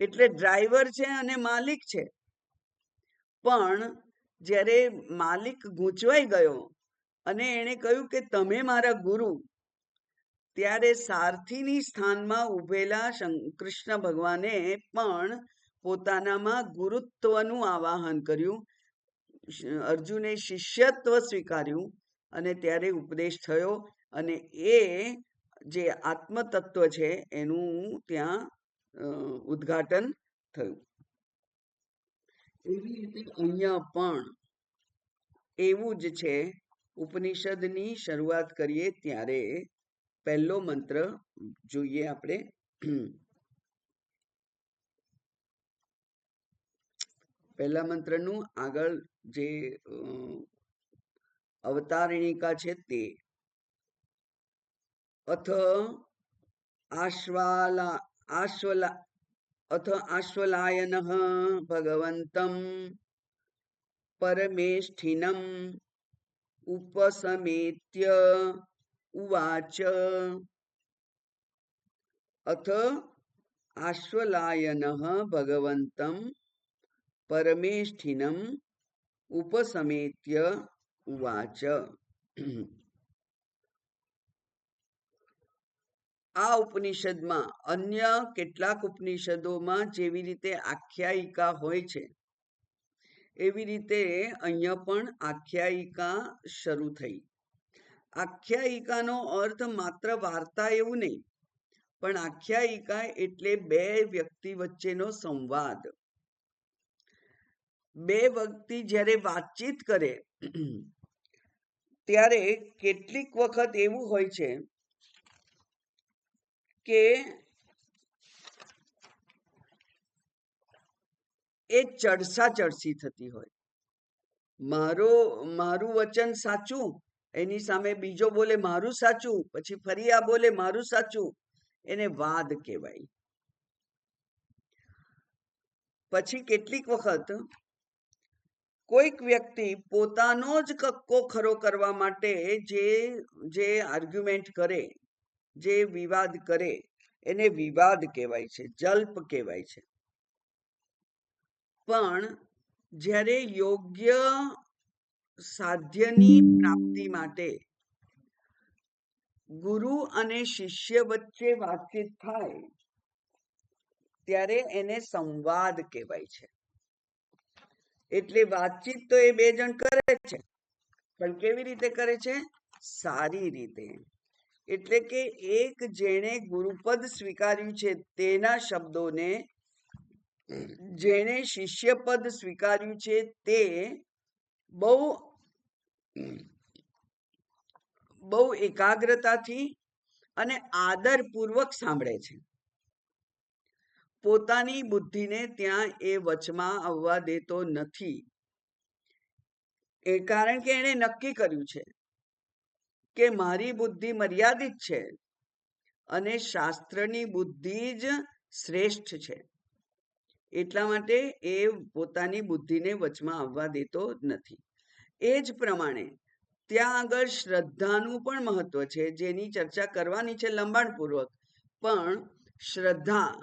એટલે ડ્રાઈવર છે અને માલિક છે. પણ જ્યારે માલિક ગૂંચવાઈ ગયો અને એણે કહ્યું કે તમે મારા ગુરુ, ત્યારે સારથીની સ્થાનમાં ઉભેલા કૃષ્ણ ભગવાને પણ પોતાનામાં ગુરુત્વનું આવાહન કર્યું. અર્જુને શિષ્યત્વ સ્વીકાર્યું અને ત્યારે ઉપદેશ થયો અને એ જે આત્મતત્વ છે એનું ત્યાં ઉદ્ઘાટન થયું. એવી રીતે અહીંયા પણ એવું જ છે. ઉપનિષદની શરૂઆત કરીએ ત્યારે પહેલો મંત્ર જોઈએ આપણે. પહેલા મંત્રનું આગળ જે અવતારણિકા છે તે અથ આશ્વલાયનઃ ભગવન્तं પરમેષ્ઠિનમ ઉપસમેત્ય ઉવાચ. અથ આશ્વલાયનઃ ભગવન્तं પરમેષ્ઠિનમ ઉપસમેત્ય ઉવાચ. આ ઉપનિષદમાં અન્ય કેટલાક ઉપનિષદોમાં જેવી રીતે આખ્યાયિકા હોય છે એવી રીતે અહીંયા પણ આખ્યાયિકા શરૂ થઈ. આખ્યાયિકાનો અર્થ માત્ર વાર્તા એવું નહીં, પણ આખ્યાયિકા એટલે બે વ્યક્તિ વચ્ચેનો સંવાદ. બે વ્યક્તિ જ્યારે વાતચીત કરે ત્યારે કેટલીક વખત એવું હોય છે કે એ ચડસા-ચડસી થતી હોય. મારું વચન સાચું, એની સામે બીજો બોલે મારું સાચું, પછી ફરી આ બોલે મારું સાચું, એને વાદ કહેવાય. પછી કેટલીક વખત કોઈક વ્યક્તિ પોતાનો જ કક્કો ખરો કરવા માટે જે આર્ગ્યુમેન્ટ કરે, જે વિવાદ કરે, એને વિવાદ કહેવાય છે, જલ્પ કહેવાય છે. પણ જ્યારે યોગ્ય સાધ્યની પ્રાપ્તિ માટે ગુરુ અને શિષ્ય વચ્ચે વાતચીત થાય ત્યારે એને સંવાદ કહેવાય છે. એટલે વાતચીત તો એ બે જણ કરે છે, પણ કેવી રીતે કરે છે? સારી રીતે. એટલે કે એક જેણે ગુરુપદ સ્વીકાર્યું છે તેના શબ્દોને જેણે શિષ્યપદ સ્વીકાર્યું છે તે બહુ એકાગ્રતાથી અને આદરપૂર્વક સાંભળે છે. પોતાની બુદ્ધિને ત્યાં એ વચમાં આવવા દેતો નથી. એ કારણ કે એણે નક્કી કર્યું છે કે મારી બુદ્ધિ મર્યાદિત છે અને શાસ્ત્રની બુદ્ધિ જ શ્રેષ્ઠ છે. એટલા માટે એ પોતાની બુદ્ધિને વચમાં આવવા દેતો નથી. એ જ પ્રમાણે ત્યાં આગળ શ્રદ્ધાનું પણ મહત્વ છે, જેની ચર્ચા કરવાની છે લંબાણપૂર્વક. પણ શ્રદ્ધા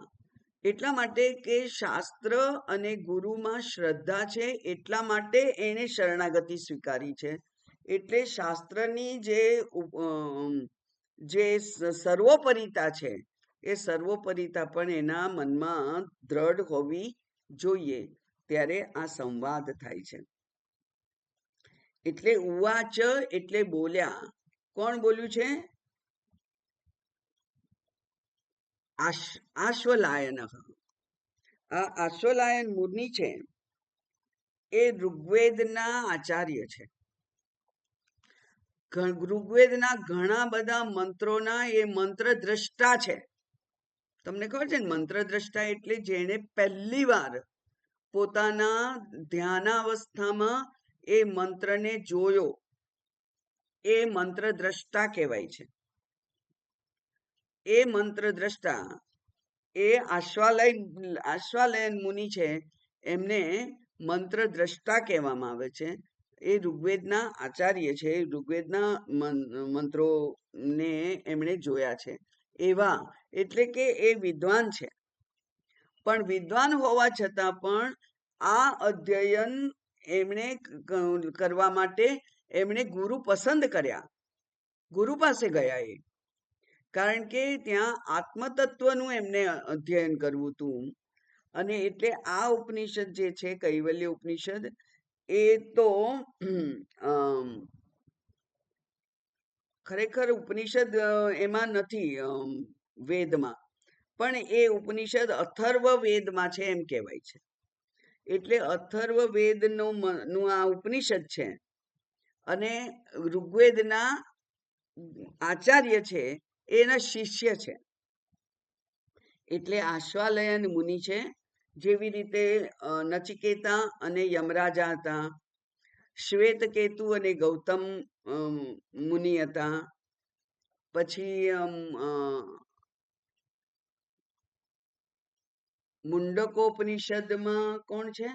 એટલા માટે કે શાસ્ત્ર અને ગુરુમાં શ્રદ્ધા છે, એટલા માટે એણે શરણાગતિ સ્વીકારી છે. એટલે શાસ્ત્રની જે સર્વોપરિતા છે એ સર્વોપરિતા પણ એના મનમાં દ્રઢ હોવી જોઈએ. ત્યારે આ સંવાદ થાય છે. એટલે ઉવાચ એટલે બોલ્યા. કોણ બોલ્યું છે? આશ્વલાયન. આ આશ્વલાયન મુનિ છે એ ઋગ્વેદના આચાર્ય છે. ઋગ્વેદના ઘણા બધા મંત્રોના એ મંત્ર દ્રષ્ટા છે. તમને ખબર છે ને, મંત્ર દ્રષ્ટા એટલે જેણે પહેલી વાર પોતાના ધ્યાનાવસ્થામાં એ મંત્રને જોયો, એ મંત્ર દ્રષ્ટા કહેવાય છે. એ મંત્ર દ્રષ્ટા એ આશ્વાલયન મુનિ છે, એમને મંત્ર દ્રષ્ટા કહેવામાં આવે છે. એ ઋગ્વેદના આચાર્ય છે, ઋગ્વેદના મંત્રોને એમણે જોયા છે એવા, એટલે કે એ વિદ્વાન છે. પણ વિદ્વાન હોવા છતાં પણ આ અધ્યયન એમણે કરવા માટે એમણે ગુરુ પસંદ કર્યા, ગુરુ પાસે ગયા એ, કારણ કે ત્યાં આત્મતત્વનું એમને અધ્યયન કરવું હતું. અને એટલે આ ઉપનિષદ જે છે, કૈવલ્ય ઉપનિષદ, એ તો ખરેખર ઉપનિષદ એમાં નથી વેદમાં, પણ એ ઉપનિષદ અથર્વ વેદમાં છે એમ કહેવાય છે. એટલે અથર્વ વેદનું આ ઉપનિષદ છે, અને ઋગ્વેદના આચાર્ય છે એના શિષ્ય છે. એટલે આશ્વાલયન મુનિ છે. જેવી રીતે નચિકેતા અને યમરાજા હતા, શ્વેતકેતુ અને ગૌતમ મુનિ હતા, પછી મુંડકોપનિષદમાં કોણ છે?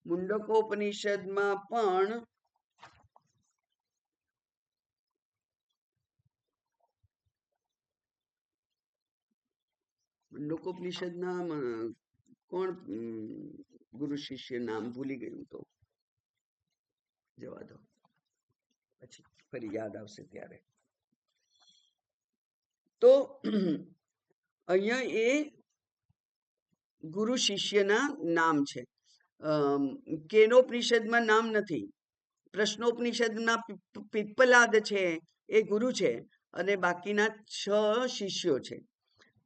મુંડકોપનિષદમાં પણ મુંડકોપનિષદના કોણ ગુરુ શિષ્ય, નામ ભૂલી ગયું, તો જવા દો, પછી ફરી યાદ આવશે ત્યારે. તો અહીંયા એ ગુરુ શિષ્યના નામ છે. કેનોપનિષદમાં નામ નથી. પ્રશ્નોપનિષદના પિપ્પલાદ છે એ ગુરુ છે, અને બાકીના 6 શિષ્યો છે.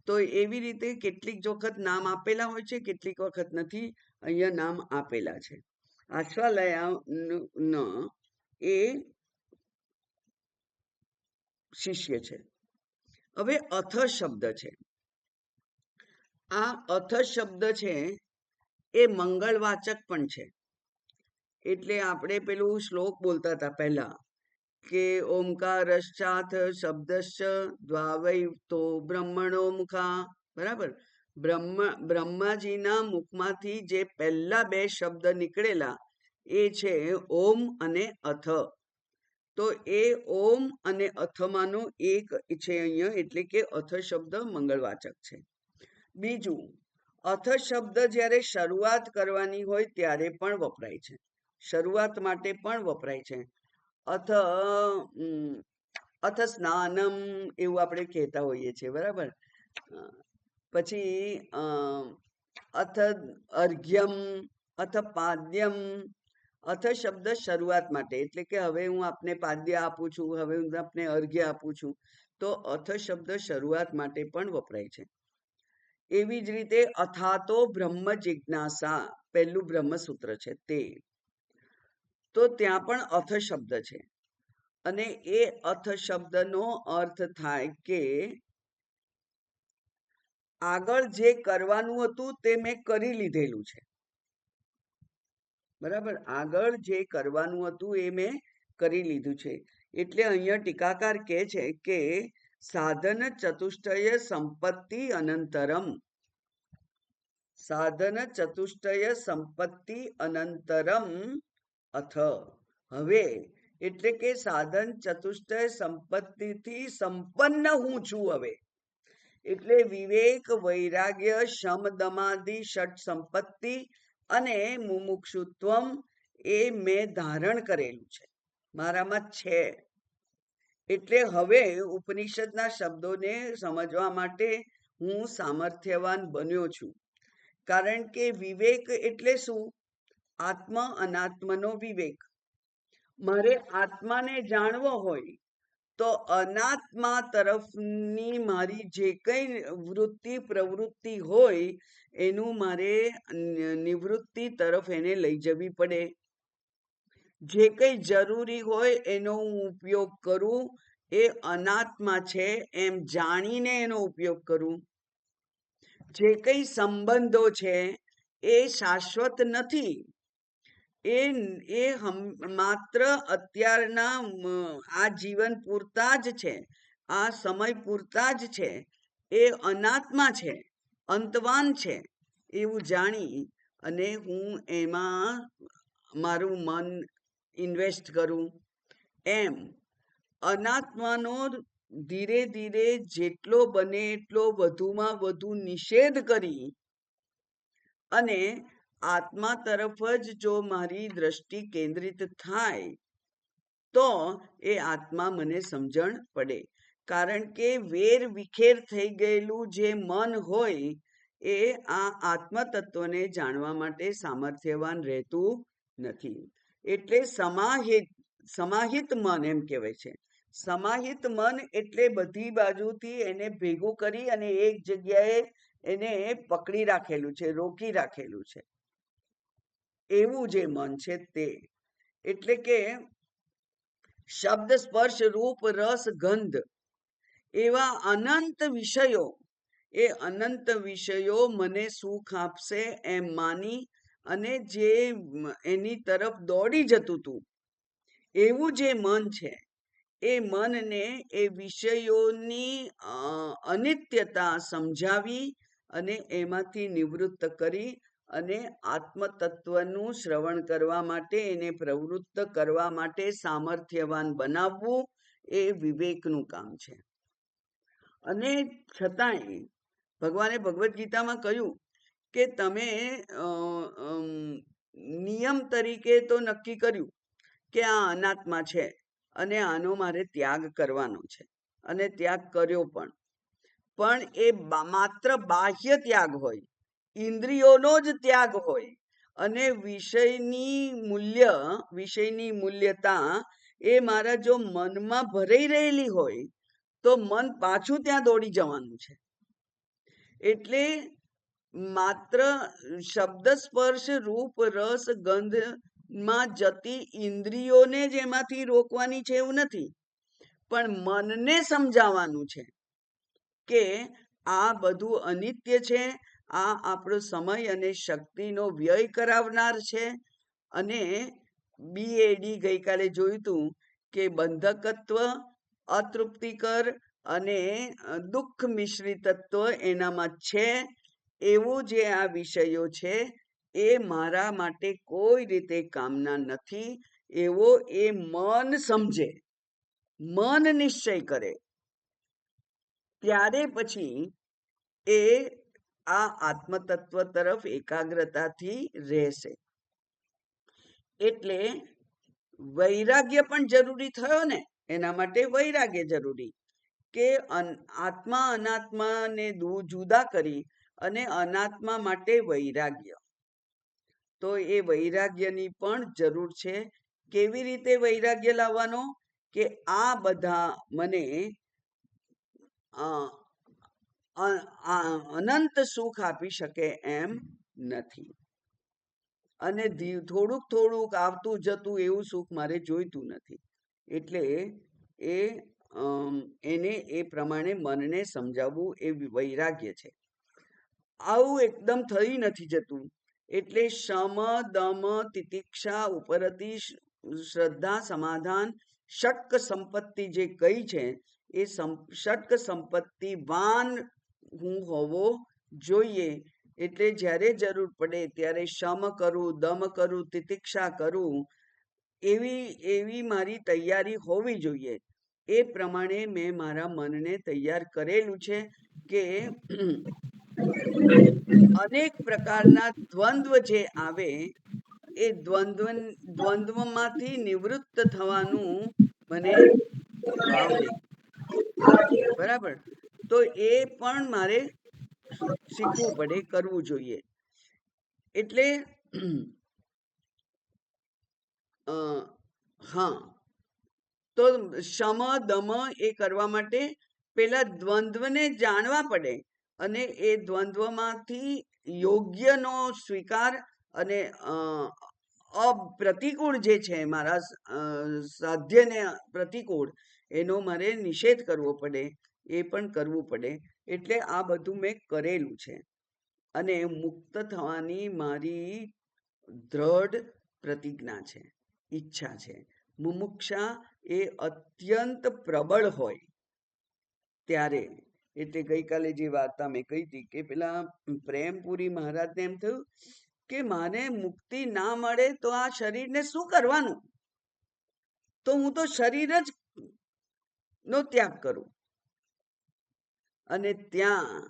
તો એવી રીતે કેટલીક વખત નામ આપેલા હોય છે, કેટલીક વખત નથી. અહીંયા નામ આપેલા છે. આશ્વાલયન એ શિષ્ય છે. હવે અથ શબ્દ છે. આ અથ શબ્દ છે એ મંગળવાચક પણ છે. એટલે આપણે પેલું શ્લોક બોલતા હતા પહેલા, કે ઓમકારશ્ચાથ શબ્દશ્ચ દ્વાવૈતો બ્રહ્મણો મુખા. બરાબર, બ્રહ્માજીના મુખમાંથી જે પહેલા 2 શબ્દ નીકળેલા એ છે ઓમ અને અથ. તો એ ઓમ અને અથમાંનો એક છે અહીંયા, એટલે કે અથ શબ્દ મંગળવાચક છે. બીજું, અથ શબ્દ જ્યારે શરૂઆત કરવાની હોય ત્યારે પણ વપરાય છે, શરૂઆત માટે પણ વપરાય છે. અથ સ્નાનમ એવું આપણે કહેતા હોઈએ છીએ, બરાબર. પછી અથ અર્ઘ્યમ, અથ પાદ્યમ. અથ શબ્દ શરૂઆત માટે, એટલે કે હવે હું આપને પાદ્ય આપું છું, હવે હું આપને અર્ઘ્ય આપું છું, તો અથ શબ્દ શરૂઆત માટે પણ વપરાય છે. એવી જ રીતે અથાતો બ્રહ્મ જિજ્ઞાસા, પહેલું બ્રહ્મસૂત્ર છે તે, તો ત્યાં પણ અથ શબ્દ છે. અને એ અથ શબ્દનો અર્થ થાય કે આગળ જે કરવાનું હતું તે મેં કરી લીધેલું છે. બરાબર, આગળ જે કરવાનું હતું એ મેં કરી લીધું છે. એટલે અહીંયા ટીકાકાર કહે છે કે સાધન ચતુષ્ટય સંપત્તિ અનંતરમ, સાધન ચતુષ્ટય સંપત્તિ અનંતરમ અથ. હવે એટલે કે સાધન ચતુષ્ટય સંપત્તિથી સંપન્ન હું છું હવે. એટલે વિવેક, વૈરાગ્ય, શમ, દમાદિ, ષટ સંપત્તિ અને મુમુક્ષુત્વમ એ મેં ધારણ કરેલું છે, મારામાં છે. એટલે હવે ઉપનિષદના શબ્દોને સમજવા માટે હું સામર્થ્યવાન બન્યો છું. કારણ કે વિવેક એટલે શું? આત્મ અનાત્મનો વિવેક. મારે આત્માને જાણવો હોય તો અનાત્મા તરફની મારી જે કઈ વૃત્તિ પ્રવૃત્તિ હોય એનું મારે નિવૃત્તિ તરફ એને લઈ જવી પડે. જે કંઈ જરૂરી હોય એનો હું ઉપયોગ કરું એ અનાત્મા છે એમ જાણીને એનો ઉપયોગ કરું. જે કંઈ સંબંધો છે એ શાશ્વત નથી, એ માત્ર અત્યારના આ જીવન પૂરતા જ છે, આ સમય પૂરતા જ છે, એ અનાત્મા છે, અંતવાન છે એવું જાણી અને હું એમાં મારું મન ઇન્વેસ્ટ કરું. એમ અનાત્માનો ધીરે ધીરે જેટલો બને એટલો વધુમાં વધુ નિષેધ કરી અને આત્મા તરફ જ જો મારી દ્રષ્ટિ કેન્દ્રિત થાય તો એ આત્મા મને સમજણ પડે. કારણ કે વેર વિખેર થઈ ગયેલું જે મન હોય એ આ આત્મતત્વને જાણવા માટે સામર્થ્યવાન રહેતું નથી. એટલે સમાહિત મન એમ કહેવાય છે. સમાહિત મન એટલે બધી બાજુથી એને ભેગું કરી અને એક જગ્યાએ એને પકડી રાખેલું છે, રોકી રાખેલું છે, એવું જે મન છે તે. એટલે કે શબ્દ, સ્પર્શ, રૂપ, રસ, ગંધ એવા અનંત વિષયો, એ અનંત વિષયો મને સુખ આપશે એમ માની અને જે એની તરફ દોડી જતું હતું એવું જે મન છે, એ મનને એ વિષયોની અનિત્યતા સમજાવી અને એમાંથી નિવૃત્ત કરી અને આત્મતત્વનું શ્રવણ કરવા માટે, એને પ્રવૃત્ત કરવા માટે સામર્થ્યવાન બનાવવું એ વિવેકનું કામ છે. અને છતાંય ભગવાને ભગવદ્ ગીતામાં કહ્યું કે તમે નિયમ તરીકે તો નક્કી કર્યું કે આ અનાત્મા છે અને આનો મારે ત્યાગ કરવાનો છે, અને ત્યાગ કર્યો પણ એ માત્ર બાહ્ય ત્યાગ હોય, ઇન્દ્રિયોનો જ ત્યાગ હોય અને વિષયની મૂલ્યતા એ મારા જો મનમાં ભરાઈ રહેલી હોય તો મન પાછું ત્યાં દોડી જવાનું છે. એટલે માત્ર શબ્દ, સ્પર્શ, રૂપ, રસ, ગંધ માં જતી ઇન્દ્રિયોને જ એમાંથી રોકવાની છે એવું નથી, પણ મનને સમજાવવાનું છે કે આ બધું અનિત્ય છે, આ આપણો સમય અને શક્તિનો વ્યય કરાવનાર છે. અને BAD ગઈકાલે જોયું હતું કે બંધકત્વ, અતૃપ્તિકર અને દુઃખ મિશ્રિતત્વ એનામાં છે. એવું જે આ વિષયો છે એ મારા માટે કોઈ રીતે કામના નથી એવો એ મન સમજે, મન નિશ્ચય કરે, ત્યારે પછી એ આ આત્મતત્વ તરફ એકાગ્રતાથી રહેશે. એટલે વૈરાગ્ય પણ જરૂરી થયો ને, એના માટે વૈરાગ્ય જરૂરી કે આત્મા અનાત્માને જુદા કરી અને અનાત્મા માટે વૈરાગ્ય. તો એ વૈરાગ્યની પણ જરૂર છે. કેવી રીતે વૈરાગ્ય લાવવાનો? કે આ બધા મને અનંત સુખ આપી શકે એમ નથી, અને થોડુંક થોડુંક આવતું જતું એવું સુખ મારે જોઈતું નથી. એટલે એને એ પ્રમાણે મનને સમજાવવું એ વૈરાગ્ય છે. આવું એકદમ થઈ નથી જતું. એટલે શમ, દમ, તિતિક્ષા, ઉપરતિ, શ્રદ્ધા, સમાધાન, ષટ્ક સંપત્તિ જે કઈ છે એ ષટ્ક સંપત્તિવાન હું હોવો જોઈએ. એટલે જ્યારે જરૂર પડે ત્યારે શમ કરું, દમ કરું, તિતિક્ષા કરું, એવી મારી તૈયારી હોવી જોઈએ. એ પ્રમાણે મેં મારા મનને તૈયાર કરેલું છે કે અનેક પ્રકારના દ્વંદ્વ જે આવે એ દ્વંદ્વમાંથી નિવૃત્ત થવાનું મને આવડે. બરાબર? તો એ પણ મારે શીખવું પડે, કરવું જોઈએ. એટલે હા, તો શમ, દમ એ કરવા માટે પેલા દ્વંદ્વને જાણવા પડે અને એ દ્વંદ્વમાંથી યોગ્યનો સ્વીકાર અને પ્રતિકૂળ જે છે, મારા સાધ્યને પ્રતિકૂળ, એનો મારે નિષેધ કરવો પડે, એ પણ કરવું પડે. એટલે આ બધું મેં કરેલું છે. અને મુક્ત થવાની મારી દ્રઢ પ્રતિજ્ઞા છે, ઈચ્છા છે. મુમુક્ષા એ અત્યંત પ્રબળ હોય ત્યારે, એટલે ગઈકાલે જે વાર્તા મેં કહી હતી કે પેલા પ્રેમપુરી મહારાજને એમ થયું કે માને મુક્તિ ના મળે તો આ શરીરને શું કરવાનું, તો હું તો શરીર જ નો ત્યાગ કરું. અને ત્યાં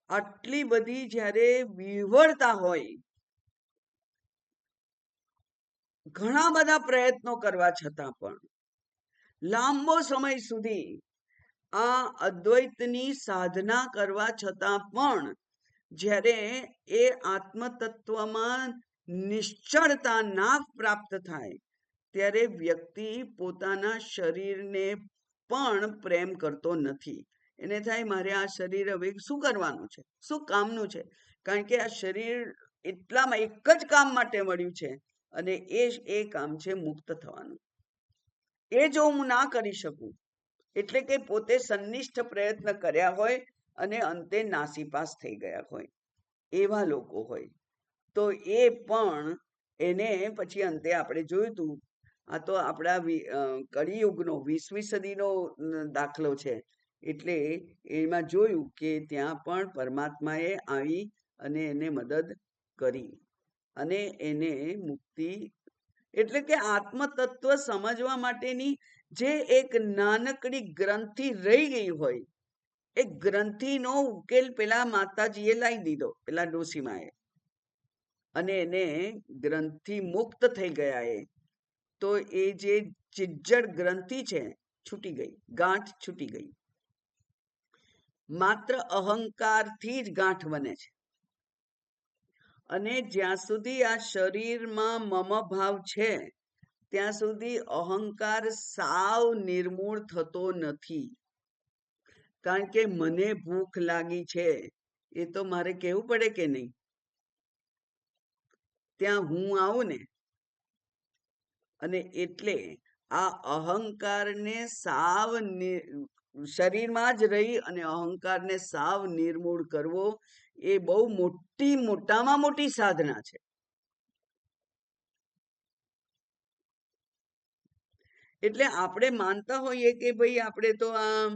આટલી બધી જ્યારે વિહવળતા હોય, ઘણા બધા પ્રયત્નો કરવા છતાં પણ લાંબો સમય સુધી આ અદ્વૈતની સાધના કરવા છતાં પણ જ્યારે એ આત્મતત્વમાં નિશ્ચળતા ના પ્રાપ્ત થાય, ત્યારે વ્યક્તિ પોતાના શરીરને પણ પ્રેમ કરતો નથી. એને થાય મારે આ શરીર હવે શું કરવાનું છે, શું કામનું છે, કારણ કે આ શરીર એટલામાં એક જ કામ માટે મળ્યું છે, અને એ કામ છે મુક્ત થવાનું. એ જો હું ના કરી શકું, એટલે કે પોતે સંનિષ્ઠ પ્રયત્ન કર્યા હોય અને અંતે નાસીપાસ થઈ ગયા હોય, એવા લોકો હોય, તો એ પણ એને પછી અંતે આપણે જોયું હતું, આ તો આપણા કળિયુગનો 20મી સદીનો દાખલો છે. એટલે એમાં જોયું કે ત્યાં પણ પરમાત્માએ આવી અને એને મદદ કરી અને એને મુક્તિ, એટલે કે આત્મતત્વ સમજવા માટેની જે એક નાનકડી ગ્રંથિ રહી ગઈ હોય, એ ગ્રંથિનો ઉકેલ પેલા માતાજીએ લાવી દીધો, પેલા ડોસીમાએ, અને એને ગ્રંથિ મુક્ત થઈ ગયા. તો એ જે ચિજ્જડ ગ્રંથિ છે છૂટી ગઈ, ગાંઠ છૂટી ગઈ. માત્ર અહંકારથી જ ગાંઠ બને છે. અને જ્યાં સુધી આ શરીરમાં મમ ભાવ છે, ત્યાં સુધી અહંકાર સાવ નિર્મૂળ થતો નથી. કારણ કે મને ભૂખ લાગી છે, એ તો મારે કહેવું પડે કે નહીં? ત્યાં હું આવું ને, અને એટલે આ અહંકારને સાવ શરીરમાં જ રહી અને અહંકારને સાવ નિર્મૂળ કરવો, એ બહુ મોટામાં મોટી સાધના છે. એટલે આપણે માનતા હોઈએ કે ભાઈ આપણે તો આ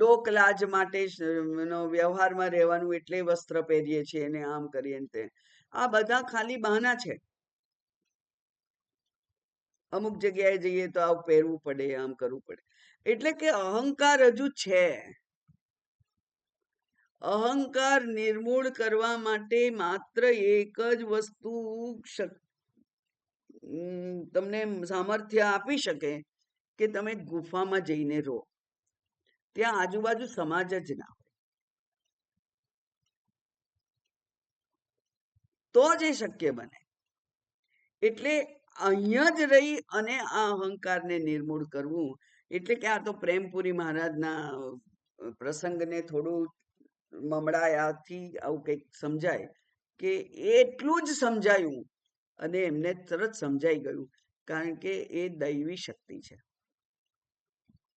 લોકલાજ માટે વ્યવહારમાં રહેવાનું એટલે વસ્ત્ર પહેરીએ છીએ અને આમ કરીએ ને તે. આ બધા ખાલી બહાના છે. અમુક જગ્યાએ જઈએ તો આવું પહેરવું પડે, આમ કરવું પડે. એટલે કે અહંકાર હજુ છે. અહંકાર નિર્મૂળ કરવા માટે માત્ર એક જ વસ્તુ તમને સામર્થ્ય આપી શકે કે તમે ગુફામાં જઈને રહો, ત્યાં આજુબાજુ સમાજ જ ના હોય, તો જ એ શક્ય બને. એટલે અહીંયા જ રહી અને આ અહંકારને નિર્મૂળ કરવું, એટલે કે આ તો પ્રેમપુરી મહારાજના પ્રસંગને થોડું મમડાયાથી આવું કંઈક સમજાય કે એટલું જ સમજાયું અને એમને તરત સમજાઈ ગયું, કારણ કે એ દૈવી શક્તિ છે.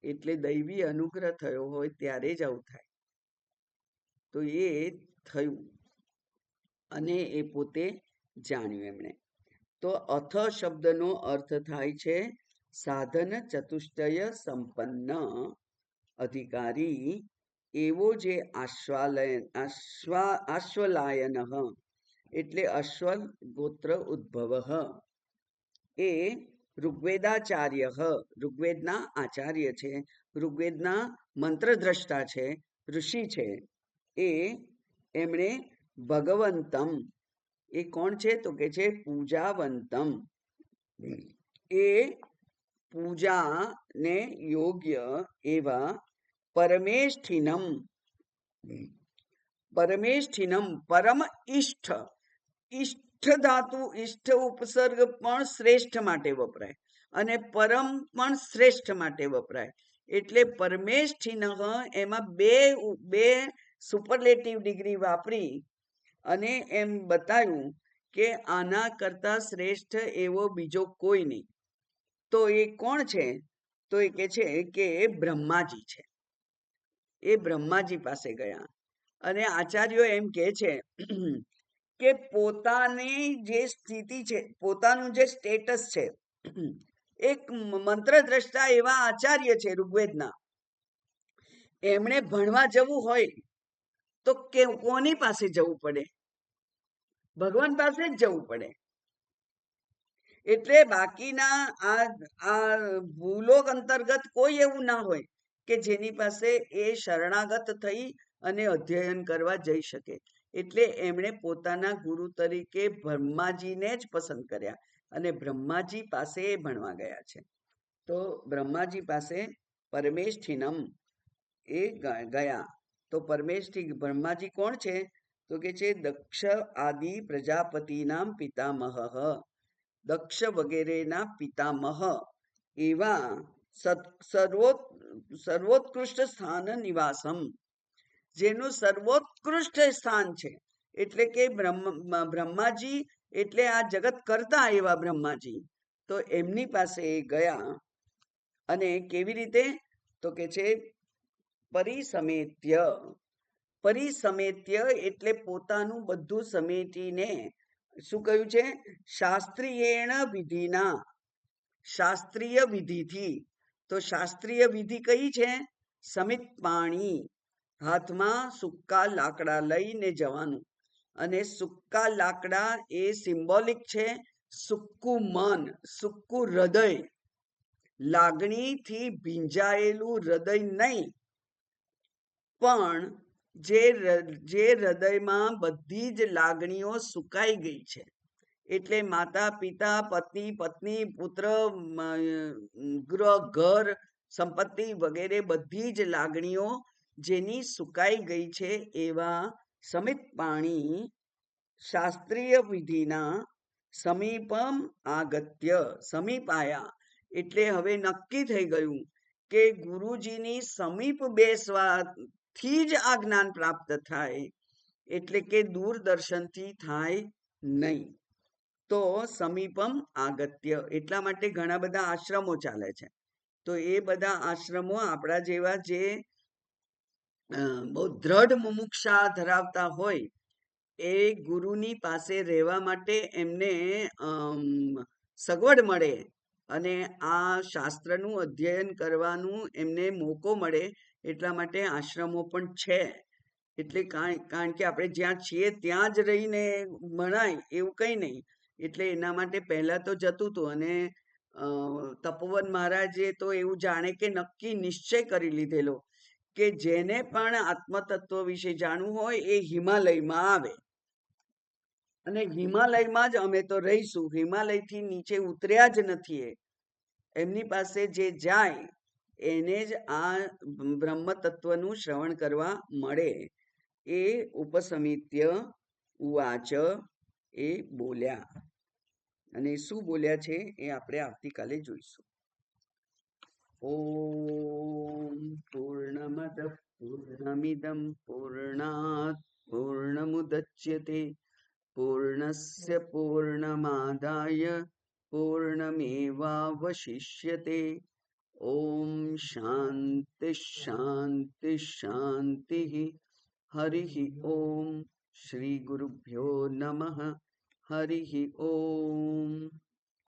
એટલે દૈવી અનુગ્રહ થયો હોય ત્યારે જ આવું થાય. તો એ થયું અને એ પોતે જાણ્યું એમણે. તો અથ શબ્દનો અર્થ થાય છે સાધન ચતુષ્ટય સંપન્ન અધિકારી, એવો જે આશ્વલાયન, એટલે અશ્વ ગોત્ર ઉદ્ભવ, એ ઋગ્વેદાચાર્ય, ઋગ્વેદના આચાર્ય છે, ઋગ્વેદના મંત્રદ્રષ્ટા છે, ઋષિ છે. એમણે ભગવંતમ, એ કોણ છે તો કે છે પૂજાવંતમ, એ પૂજાને યોગ્ય એવા પરમેષ્ઠિનમ, પરમ ઈષ્ઠ, ઈષ્ઠ ધાતુ, ઈષ્ઠ ઉપસર્ગ પણ શ્રેષ્ઠ માટે વપરાય અને પરમ પણ શ્રેષ્ઠ માટે વપરાય. એટલે પરમેષ્ઠિન, એમાં બે સુપરલેટિવ ડિગ્રી વાપરી અને એમ બતાવ્યું કે આના કરતા શ્રેષ્ઠ એવો બીજો કોઈ નહીં. તો એ કોણ છે? તો એ કે છે કે એ બ્રહ્માજી છે. એ બ્રહ્માજી પાસે ગયા અને આચાર્યો એમ કે છે કે પોતાની જે સ્થિતિ છે, પોતાનું જે સ્ટેટસ છે, એક મંત્ર દ્રષ્ટા એવા આચાર્ય છે ઋગ્વેદના, એમણે ભણવા જવું હોય તો કોની પાસે જવું પડે? ભગવાન પાસે જ જવું પડે. એટલે બાકીના આ ભૂલોક અંતર્ગત કોઈ એવું ના હોય કે જેની પાસે એ શરણાગત થઈ અને અધ્યયન કરવા જઈ શકે. એટલે એમણે પોતાના ગુરુ તરીકે બ્રહ્માજીને જ પસંદ કર્યા અને બ્રહ્માજી પાસે એ ભણવા ગયા છે. તો બ્રહ્માજી પાસે પરમેષ્ઠિનમ એ ગયા. તો પરમેષ્ઠી બ્રહ્માજી કોણ છે? તો કે છે દક્ષ આદિ પ્રજાપતિનામ પિતામહ, દક્ષ વગેરેના પિતામહ એવા સર્વોત્કૃષ્ટ સ્થાન નિવાસમ, જેનું સર્વોત્કૃષ્ટ સ્થાન છે. એટલે કે બ્રહ્માજી એટલે આ જગત કરતા એવા બ્રહ્માજી. તો એમની પાસે ગયા અને કેવી રીતે? તો કે છે પરિસમેત્ય. પરિસમેત્ય એટલે પોતાનું બધું સમેટીને. શું કહ્યું છે? શાસ્ત્રીયેણ વિધિના, શાસ્ત્રીય વિધિથી. તો શાસ્ત્રીય વિધિ કઈ છે? સમિત પાણી, હાથમાં સૂકા લાકડા લઈને જવાનું. અને સૂકા લાકડા એ સિમ્બોલિક છે સૂકું મન, સૂકું હૃદય, લાગણીથી ભીંજાયેલું હૃદય નહીં, પણ જે હૃદયમાં બધી જ લાગણીઓ સુકાઈ ગઈ છે. એટલે માતા પિતા, પતિ પત્ની, પુત્ર, ગૃહ ઘર, સંપત્તિ વગેરે બધી જ લાગણીઓ જેની સુકાઈ ગઈ છે એવા સમિત પાણી શાસ્ત્રીય વિધિના સમીપમ આગત્ય, સમીપ આયા. એટલે હવે નક્કી થઈ ગયું કે ગુરુજીની સમીપ બેસવાથી જ આ જ્ઞાન પ્રાપ્ત થાય, એટલે કે દૂરદર્શનથી થાય નહીં. તો સમીપમ આગત્ય, એટલા માટે ઘણા બધા આશ્રમો ચાલે છે. તો એ બધા આશ્રમો આપણા જેવા જે બહુ દ્રઢ મુમુક્ષા ધરાવતા હોય એ ગુરુની પાસે રહેવા માટે એમને સગવડ મળે અને આ શાસ્ત્રનું અધ્યયન કરવાનું એમને મોકો મળે, એટલા માટે આશ્રમો પણ છે. એટલે કારણ કે આપણે જ્યાં છીએ ત્યાં જ રહીને ભણાય એવું કંઈ નહીં. એટલે એના માટે પહેલા તો જતું હતું અને તપોવન મહારાજે તો એવું જાણે કે નક્કી નિશ્ચય કરી લીધેલો કે જેને પણ આત્મતત્વ વિશે જાણવું હોય એ હિમાલયમાં આવે અને હિમાલયમાં જ અમે તો રહીશું. હિમાલયથી નીચે ઉતર્યા જ નથી. એમની પાસે જે જાય એને જ આ બ્રહ્મ તત્વનું શ્રવણ કરવા મળે. એ ઉપસમિત્ય ઉવાચ એ બોલ્યા. અને શું બોલ્યા છે એ આપણે આવતીકાલે જોઈશું. ઓમ પૂર્ણમદ પૂર્ણમિદમ પૂર્ણાત પૂર્ણમુદચ્યતે પૂર્ણસ્ય પૂર્ણમાદાય પૂર્ણમેવાવશિષ્યતે. ઓમ શાંતિ શાંતિ શાંતિ. હરિ ઓમ. શ્રી ગુરુભ્યો નમઃ. હરિ ઓમ.